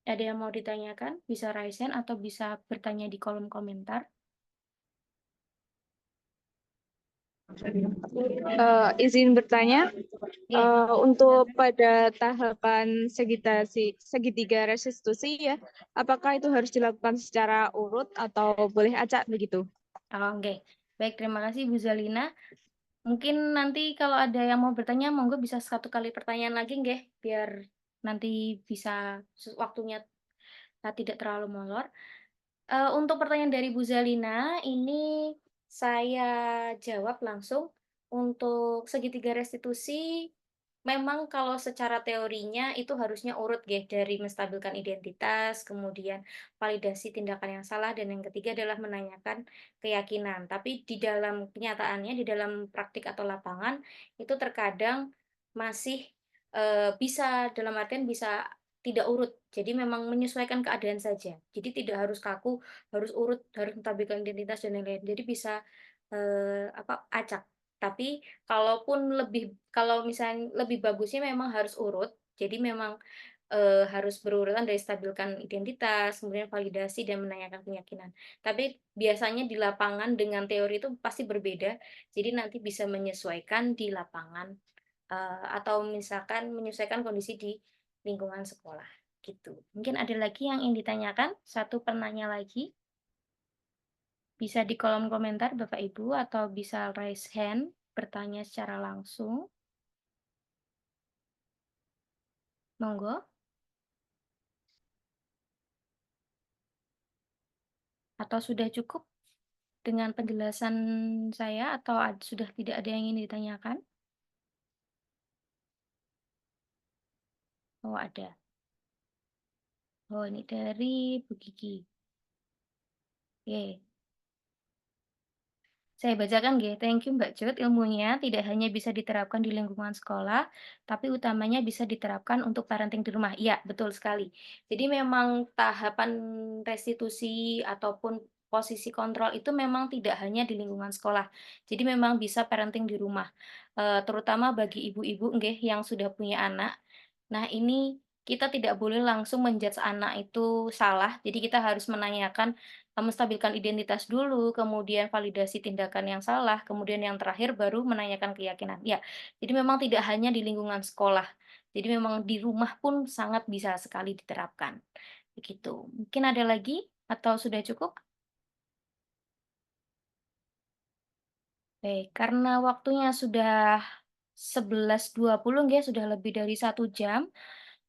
Ada yang mau ditanyakan? Bisa raise hand atau bisa bertanya di kolom komentar. Izin bertanya, Oke, untuk pada tahapan segitiga restitusi ya, apakah itu harus dilakukan secara urut atau boleh acak begitu? oke. Baik, terima kasih Bu Zalina. Mungkin nanti kalau ada yang mau bertanya, monggo bisa 1 kali pertanyaan lagi nggih, biar nanti bisa waktunya tidak terlalu molor. Untuk pertanyaan dari Bu Zalina, ini saya jawab langsung. Untuk segitiga restitusi, memang kalau secara teorinya itu harusnya urut nggih, dari menstabilkan identitas, kemudian validasi tindakan yang salah, dan yang ketiga adalah menanyakan keyakinan. Tapi di dalam kenyataannya, di dalam praktik atau lapangan, itu terkadang masih, bisa, dalam artian bisa tidak urut. Jadi memang menyesuaikan keadaan saja. Jadi tidak harus kaku, harus urut, harus menstabilkan identitas dan lain-lain. Jadi bisa, acak. Tapi kalau misalnya lebih bagusnya memang harus urut. Jadi memang, harus berurutan dari stabilkan identitas, kemudian validasi dan menanyakan keyakinan. Tapi biasanya di lapangan dengan teori itu pasti berbeda. Jadi nanti bisa menyesuaikan di lapangan, atau misalkan menyesuaikan kondisi di lingkungan sekolah, gitu. Mungkin ada lagi yang ingin ditanyakan? Satu penanya lagi? Bisa di kolom komentar Bapak Ibu atau bisa raise hand, bertanya secara langsung. Monggo. Atau sudah cukup dengan penjelasan saya atau sudah tidak ada yang ingin ditanyakan? Oh, ada. Oh, ini dari Bu Gigi. Oke. Saya bacakan nggih, thank you Mbak Cut, ilmunya tidak hanya bisa diterapkan di lingkungan sekolah, tapi utamanya bisa diterapkan untuk parenting di rumah. Iya, betul sekali. Jadi memang tahapan restitusi ataupun posisi kontrol itu memang tidak hanya di lingkungan sekolah. Jadi memang bisa parenting di rumah, terutama bagi ibu-ibu nggih yang sudah punya anak. Nah, ini kita tidak boleh langsung menjudge anak itu salah, jadi kita harus menanyakan, menstabilkan identitas dulu, kemudian validasi tindakan yang salah, kemudian yang terakhir baru menanyakan keyakinan. Ya, jadi memang tidak hanya di lingkungan sekolah, jadi memang di rumah pun sangat bisa sekali diterapkan, begitu. Mungkin ada lagi atau sudah cukup? Baik, karena waktunya sudah 11.20 nggih, sudah lebih dari 1 jam.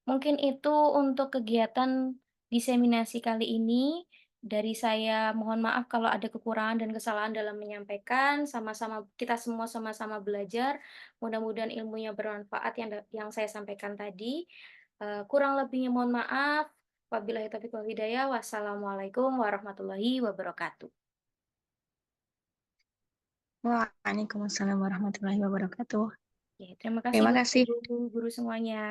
Mungkin itu untuk kegiatan diseminasi kali ini. Dari saya mohon maaf kalau ada kekurangan dan kesalahan dalam menyampaikan. Sama-sama kita semua sama-sama belajar. Mudah-mudahan ilmunya bermanfaat yang saya sampaikan tadi. Kurang lebihnya mohon maaf. Wabillahi taufiq wal hidayah. Wassalamualaikum warahmatullahi wabarakatuh. Waalaikumsalam warahmatullahi wabarakatuh. Oke, terima kasih Terima Bapak kasih. Ibu guru semuanya.